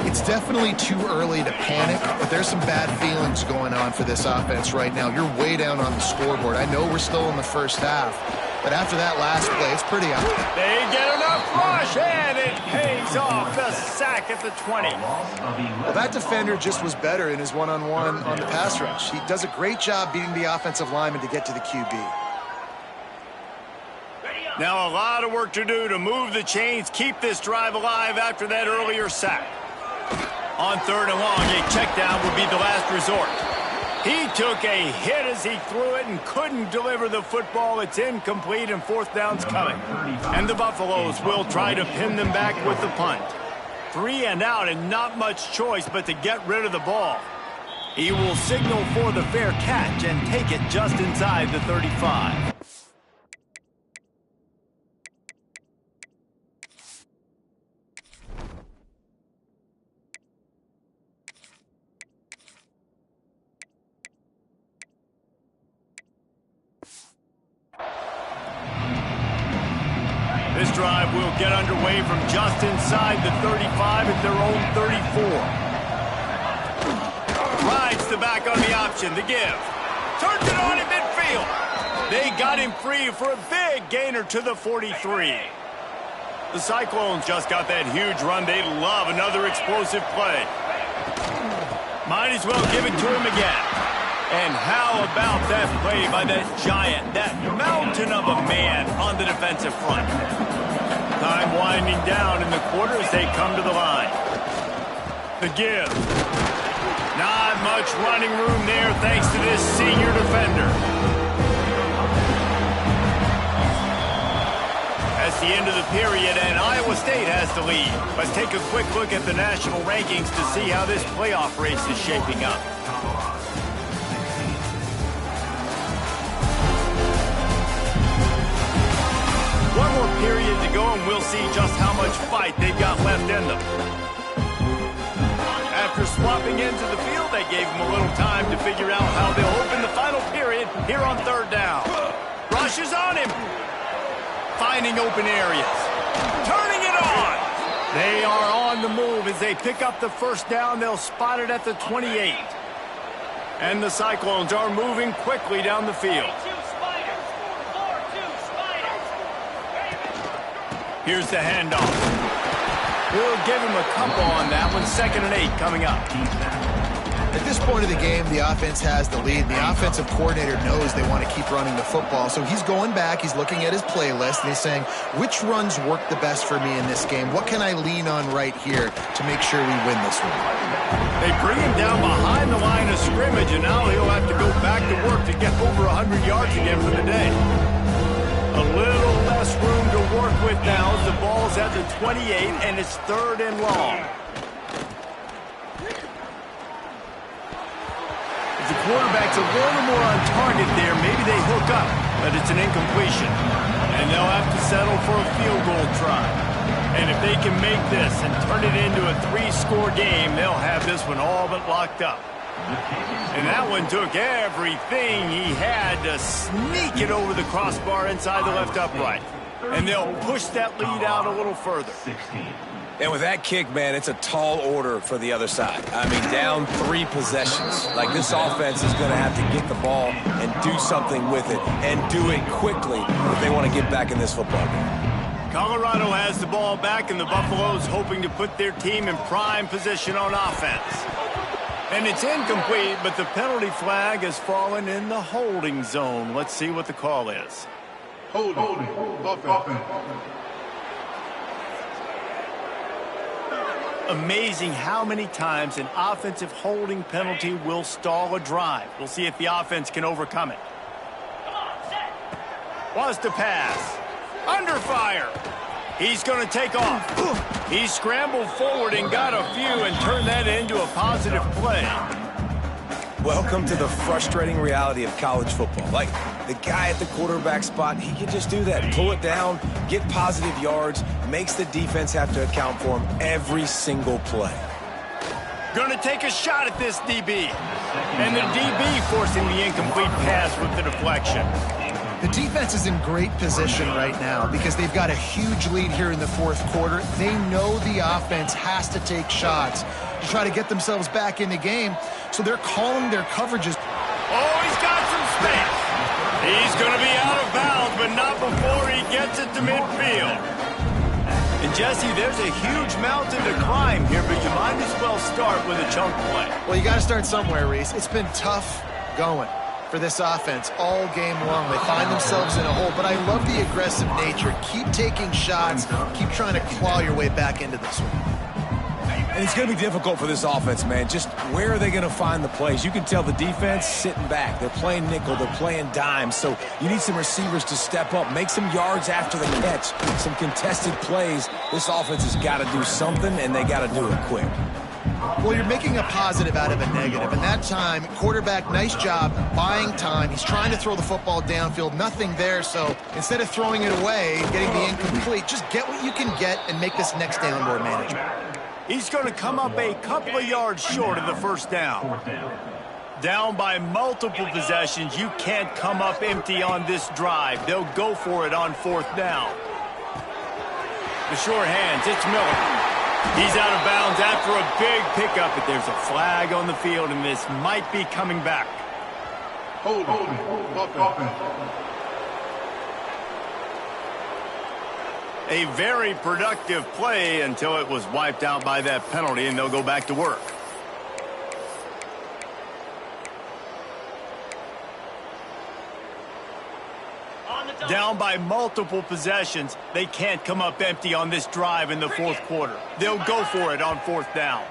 It's definitely too early to panic, but there's some bad feelings going on for this offense right now. You're way down on the scoreboard. I know we're still in the first half, but after that last play, it's pretty ugly. They get enough rush, and it pays off. The sack at the 20. Well, that defender just was better in his one-on-one on the pass rush. He does a great job beating the offensive lineman to get to the QB. Now a lot of work to do to move the chains, keep this drive alive after that earlier sack. On third and long, a check down would be the last resort. He took a hit as he threw it and couldn't deliver the football. It's incomplete, and fourth down's coming. And the Buffaloes will try to pin them back with the punt. 3 and out, and not much choice but to get rid of the ball. He will signal for the fair catch and take it just inside the 35. This drive will get underway from just inside the 35 at their own 34. Rides the back on the option, the give. Turns it on in midfield. They got him free for a big gainer to the 43. The Cyclones just got that huge run. They love another explosive play. Might as well give it to him again. And how about that play by that giant, that mountain of a man on the defensive front? Time winding down in the quarter as they come to the line. The give. Not much running room there thanks to this senior defender. That's the end of the period, and Iowa State has the lead. Let's take a quick look at the national rankings to see how this playoff race is shaping up. One more period to go, and we'll see just how much fight they've got left in them. After swapping into the field, they gave them a little time to figure out how they'll open the final period here on third down. Rushes on him. Finding open areas. Turning it on. They are on the move as they pick up the first down. They'll spot it at the 28. And the Cyclones are moving quickly down the field. Here's the handoff. We'll give him a couple on that one. 2nd and 8 coming up. At this point of the game, the offense has the lead. The offensive coordinator knows they want to keep running the football. So he's going back, he's looking at his playlist, and he's saying, which runs work the best for me in this game? What can I lean on right here to make sure we win this one? They bring him down behind the line of scrimmage, and now he'll have to go back to work to get over 100 yards again for the day. A little less room to work with now as the ball's at the 28, and it's 3rd and long. The quarterback's a little more on target there. Maybe they hook up, but it's an incompletion. And they'll have to settle for a field goal try. And if they can make this and turn it into a 3-score game, they'll have this one all but locked up. And that one took everything he had to sneak it over the crossbar inside the left upright. And they'll push that lead out a little further. And with that kick, man, it's a tall order for the other side. I mean, down 3 possessions. Like, this offense is going to have to get the ball and do something with it, and do it quickly if they want to get back in this football game. Colorado has the ball back, and the Buffaloes hoping to put their team in prime position on offense. And it's incomplete, but the penalty flag has fallen in the holding zone. Let's see what the call is. Holding. Offense. Amazing how many times an offensive holding penalty will stall a drive. We'll see if the offense can overcome it. Was to pass. Under fire. He's going to take off. He scrambled forward and got a few and turned that into a positive play. Welcome to the frustrating reality of college football. Like, the guy at the quarterback spot, he can just do that. Pull it down, get positive yards, makes the defense have to account for him every single play. Going to take a shot at this DB. And the DB forcing the incomplete pass with the deflection. The defense is in great position right now because they've got a huge lead here in the 4th quarter. They know the offense has to take shots to try to get themselves back in the game, so they're calling their coverages. Oh, he's got some space. He's going to be out of bounds, but not before he gets it to midfield. And, Jesse, there's a huge mountain to climb here, but you might as well start with a chunk play. Well, you got to start somewhere, Reese. It's been tough going for this offense all game long. They find themselves in a hole, but I love the aggressive nature. Keep taking shots. Keep trying to claw your way back into this one. And it's going to be difficult for this offense, man. Just where are they going to find the plays? You can tell the defense sitting back. They're playing nickel. They're playing dime. So you need some receivers to step up, make some yards after the catch, some contested plays. This offense has got to do something, and they got to do it quick. Well, you're making a positive out of a negative. And that time, quarterback, nice job buying time. He's trying to throw the football downfield. Nothing there. So instead of throwing it away, getting the incomplete, just get what you can get and make this next down more manageable. He's going to come up a couple of yards short of the first down. Down by multiple possessions. You can't come up empty on this drive. They'll go for it on 4th down. The short hands, it's Miller. He's out of bounds after a big pickup, but there's a flag on the field, and this might be coming back. A very productive play until it was wiped out by that penalty, and they'll go back to work. Down by multiple possessions, they can't come up empty on this drive in the 4th quarter. They'll go for it on 4th down.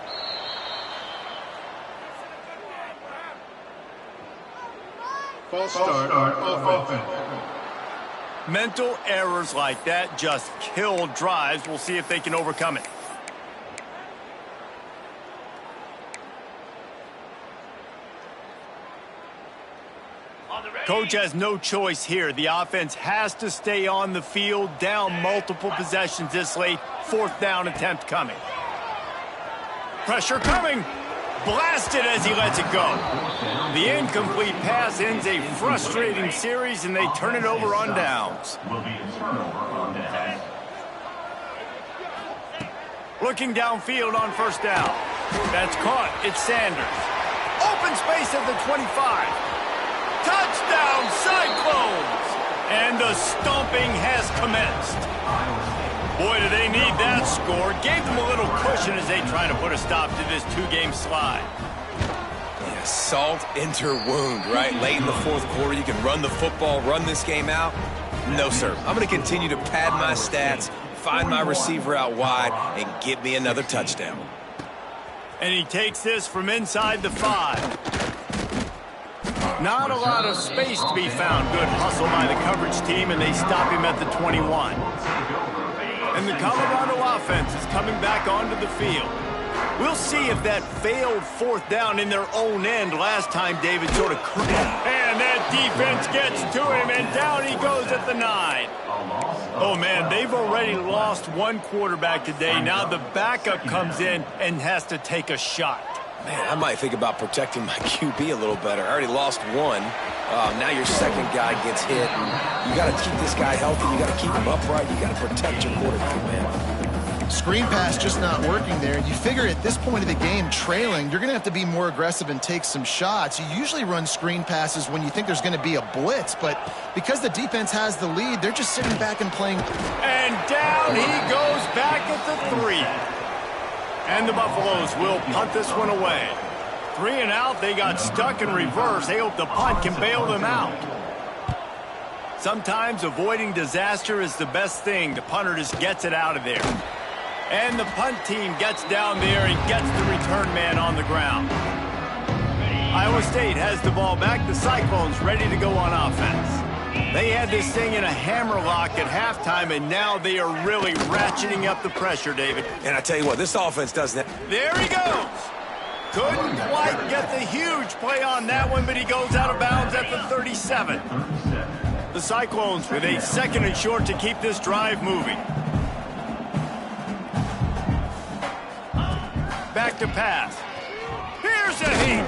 False start offense. Mental errors like that just kill drives. We'll see if they can overcome it. Coach has no choice here. The offense has to stay on the field, down multiple possessions this late. 4th down attempt coming. Pressure coming. Blasted as he lets it go. The incomplete pass ends a frustrating series, and they turn it over on downs. Looking downfield on 1st down. That's caught. It's Sanders. Open space at the 25. Touchdown, Cyclones! And the stomping has commenced. Boy, do they need that score. Gave them a little cushion as they try to put a stop to this 2-game slide. Salt into wound, right? Late in the fourth quarter, you can run the football, run this game out. No, sir. I'm going to continue to pad my stats, find my receiver out wide, and get me another touchdown. And he takes this from inside the 5. Not a lot of space to be found. Good hustle by the coverage team, and they stop him at the 21. And the Colorado offense is coming back onto the field. We'll see if that failed fourth down in their own end last time David sort of... And that defense gets to him, and down he goes at the 9. Oh, man, they've already lost one quarterback today. Now the backup comes in and has to take a shot. Man, I might think about protecting my QB a little better. I already lost one. Now your second guy gets hit. And you got to keep this guy healthy. You got to keep him upright. You got to protect your quarterback, man. Screen pass just not working there. You figure at this point of the game, trailing, you're going to have to be more aggressive and take some shots. You usually run screen passes when you think there's going to be a blitz, but because the defense has the lead, they're just sitting back and playing. And down he goes back at the 3. And the Buffaloes will punt this one away. 3 and out, they got stuck in reverse. They hope the punt can bail them out. Sometimes avoiding disaster is the best thing. The punter just gets it out of there. And the punt team gets down there and gets the return man on the ground. Iowa State has the ball back. The Cyclones ready to go on offense. They had this thing in a hammerlock at halftime, and now they are really ratcheting up the pressure, David. And I tell you what, this offense doesn't... There he goes. Couldn't quite get the huge play on that one, but he goes out of bounds at the 37. The Cyclones with a 2nd and short to keep this drive moving. Back to pass. Here's a heat.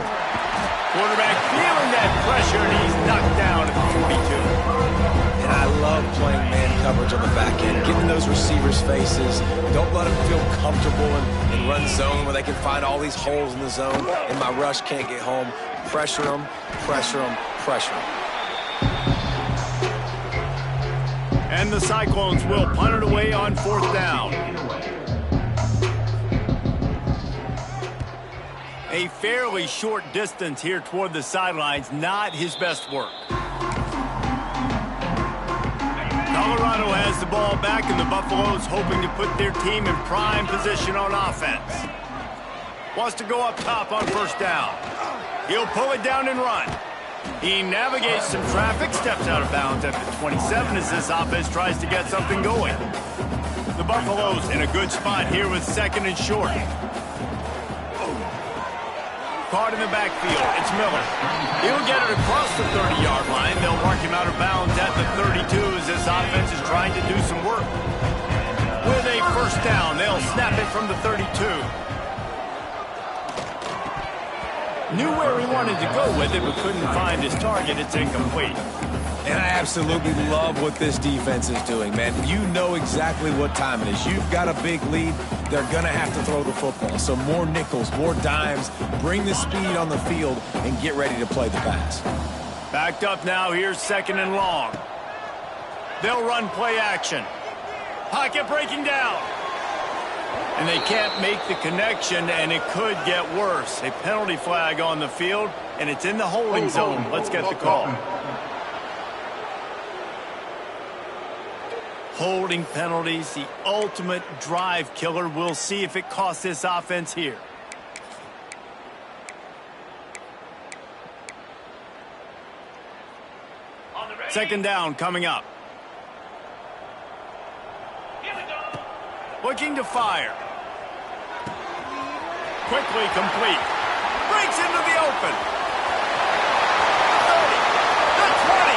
Quarterback feeling that pressure, and he's knocked down at the 42. And I love playing man coverage on the back end, getting those receivers' faces. Don't let them feel comfortable and run zone where they can find all these holes in the zone, and my rush can't get home. Pressure them, pressure them, pressure them. And the Cyclones will punt it away on 4th down. A fairly short distance here toward the sidelines, not his best work. Colorado has the ball back, and the Buffaloes hoping to put their team in prime position on offense. Wants to go up top on 1st down. He'll pull it down and run. He navigates some traffic, steps out of bounds at the 27 as this offense tries to get something going. The Buffaloes in a good spot here with 2nd and short. Caught in the backfield. It's Miller. He'll get it across the 30-yard line. They'll mark him out of bounds at the 32 as this offense is trying to do some work. With a 1st down, they'll snap it from the 32. Knew where he wanted to go with it, but couldn't find his target. It's incomplete. And I absolutely love what this defense is doing, man. You know exactly what time it is. You've got a big lead. They're going to have to throw the football. So more nickels, more dimes, bring the speed on the field, and get ready to play the pass. Backed up now. Here's 2nd and long. They'll run play action. Pocket breaking down. And they can't make the connection, and it could get worse. A penalty flag on the field, and it's in the holding zone. Let's get the call. Holding penalties, the ultimate drive killer. We'll see if it costs this offense here. Second down coming up. Looking to fire. Quickly complete. Breaks into the open. 30, the 20.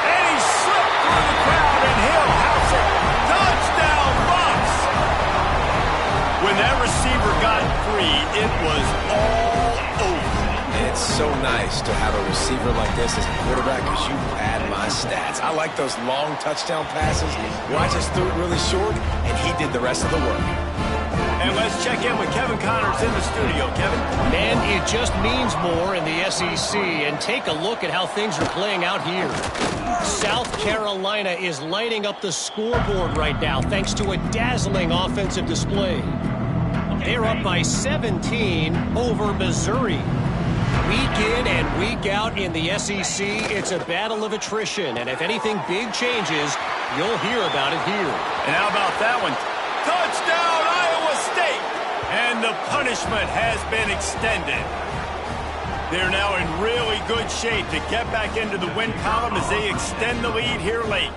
And he slipped through the crowd, and he'll house it. Touchdown, Bucks. When that receiver got free, it was all over. And it's so nice to have a receiver like this as a quarterback because you pad my stats. I like those long touchdown passes where I just threw it really short, and he did the rest of the work. And let's check in with Kevin Connors in the studio. Kevin? And it just means more in the SEC. And take a look at how things are playing out here. South Carolina is lighting up the scoreboard right now thanks to a dazzling offensive display. They're up by 17 over Missouri. Week in and week out in the SEC, it's a battle of attrition. And if anything big changes, you'll hear about it here. And how about that one? Touchdown, Iowa State! And the punishment has been extended. They're now in really good shape to get back into the win column as they extend the lead here late.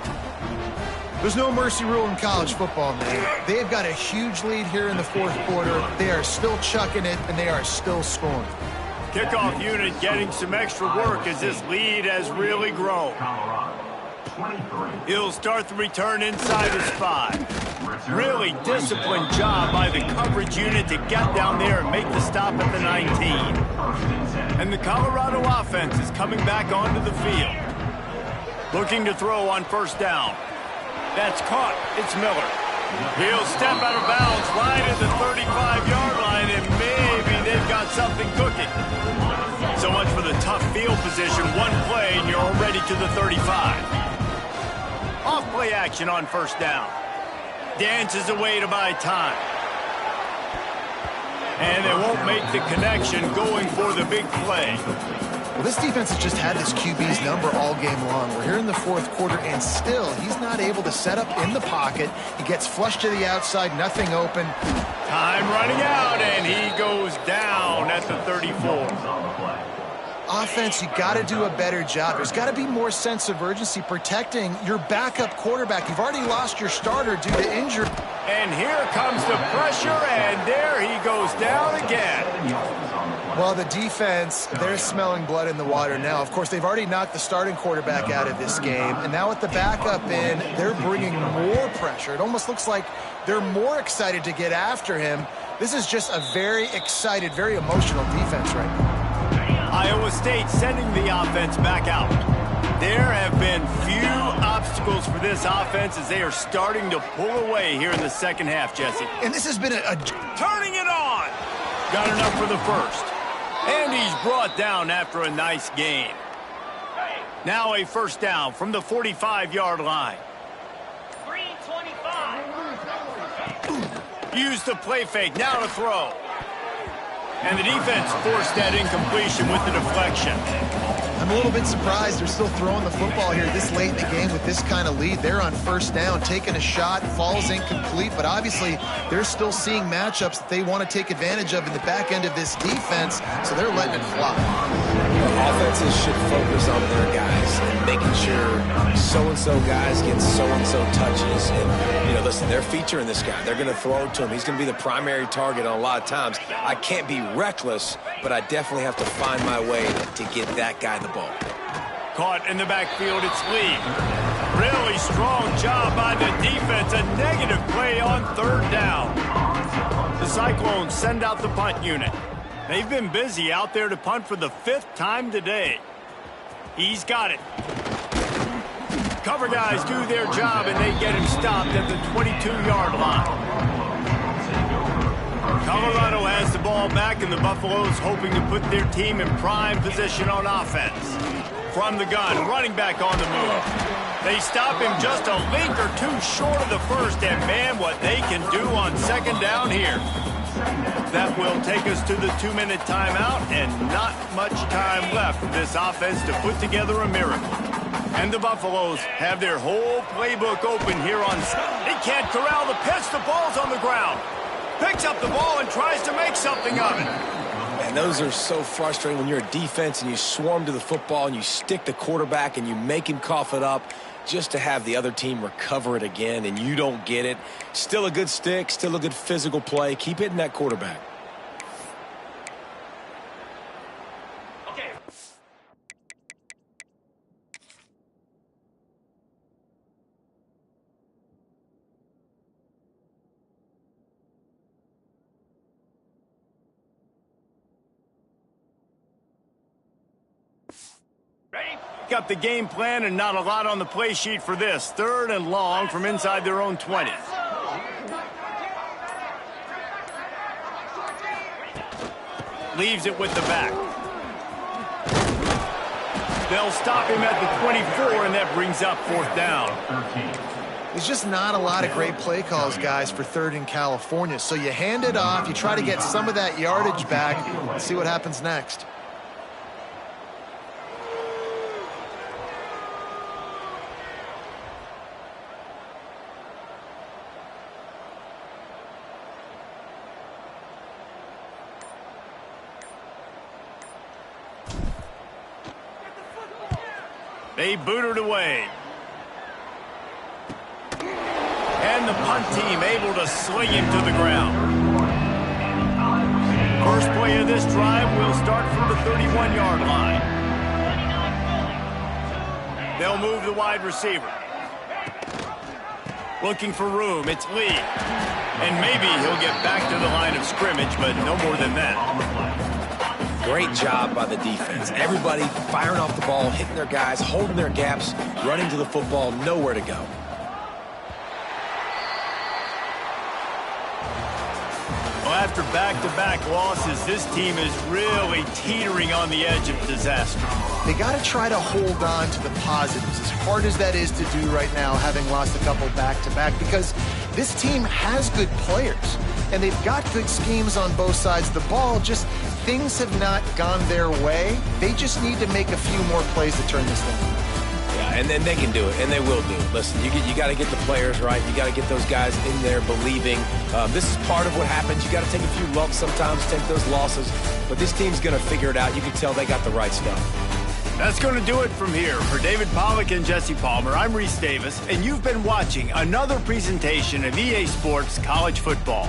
There's no mercy rule in college football, man. They've got a huge lead here in the fourth quarter. They are still chucking it, and they are still scoring. Kickoff unit getting some extra work as this lead has really grown. He'll start the return inside his 5. Really disciplined job by the coverage unit to get down there and make the stop at the 19. And the Colorado offense is coming back onto the field. Looking to throw on first down. That's caught. It's Miller. He'll step out of bounds right at the 35-yard line, and maybe they've got something cooking. So much for the tough field position. One play, and you're already to the 35. Off-play action on first down. Dances away to buy time. And they won't make the connection going for the big play. Well, this defense has just had this QB's number all game long. We're here in the fourth quarter, and still, he's not able to set up in the pocket. He gets flushed to the outside, nothing open. Time running out, and he goes down at the 34. Offense, you got to do a better job. There's got to be more sense of urgency protecting your backup quarterback. You've already lost your starter due to injury. And here comes the pressure, and there he goes down again. Well, the defense, they're smelling blood in the water now. Of course, they've already knocked the starting quarterback out of this game, and now with the backup in, they're bringing more pressure. It almost looks like they're more excited to get after him. This is just a very excited, very emotional defense right now. Iowa State sending the offense back out. There have been few obstacles for this offense as they are starting to pull away here in the second half, Jesse. And this has been turning it on. Got enough for the first. And he's brought down after a nice gain. Now a first down from the 45-yard line. 3:25. Use the play fake, now to throw. And the defense forced that incompletion with the deflection. I'm a little bit surprised they're still throwing the football here this late in the game with this kind of lead. They're on first down, taking a shot, falls incomplete, but obviously they're still seeing matchups that they want to take advantage of in the back end of this defense, so they're letting it fly. Offenses should focus on their guys and making sure so-and-so guys get so-and-so touches. And, you know, listen, they're featuring this guy. They're going to throw it to him. He's going to be the primary target on a lot of times. I can't be reckless, but I definitely have to find my way to get that guy the ball. Caught in the backfield, it's Lee. Really strong job by the defense. A negative play on third down. The Cyclones send out the punt unit. They've been busy out there to punt for the 5th time today. He's got it. Cover guys do their job, and they get him stopped at the 22-yard line. Colorado has the ball back, and the Buffaloes hoping to put their team in prime position on offense. From the gun, running back on the move. They stop him just a link or two short of the first, and man, what they can do on second down here. That will take us to the 2-minute timeout, and not much time left for this offense to put together a miracle. And the Buffaloes have their whole playbook open here on. They can't corral the pitch. The ball's on the ground. Picks up the ball and tries to make something of it. And those are so frustrating when you're a defense and you swarm to the football and you stick the quarterback and you make him cough it up just to have the other team recover it again and you don't get it. Still a good stick, still a good physical play. Keep hitting that quarterback. Okay. Ready? Got the game plan and not a lot on the play sheet for this. 3rd and long from inside their own 20. Leaves it with the back. They'll stop him at the 24, and that brings up 4th down. There's just not a lot of great play calls, guys, for 3rd in California. So you hand it off, you try to get some of that yardage back, and see what happens next. They boot it away. And the punt team able to sling him to the ground. First play of this drive will start from the 31-yard line. They'll move the wide receiver. Looking for room, it's Lee. And maybe he'll get back to the line of scrimmage, but no more than that. Great job by the defense. Everybody firing off the ball, hitting their guys, holding their gaps, running to the football, nowhere to go. Well, after back-to-back losses, this team is really teetering on the edge of disaster. They got to try to hold on to the positives, as hard as that is to do right now, having lost a couple back-to-back, because this team has good players, and they've got good schemes on both sides of the ball. Just things have not gone their way. They just need to make a few more plays to turn this thing. Yeah, and then they can do it, and they will do it. Listen, you got to get the players right. You got to get those guys in there believing. This is part of what happens. You got to take a few lumps sometimes, take those losses. But this team's going to figure it out. You can tell they got the right stuff. That's going to do it from here. For David Pollack and Jesse Palmer, I'm Reese Davis, and you've been watching another presentation of EA Sports College Football.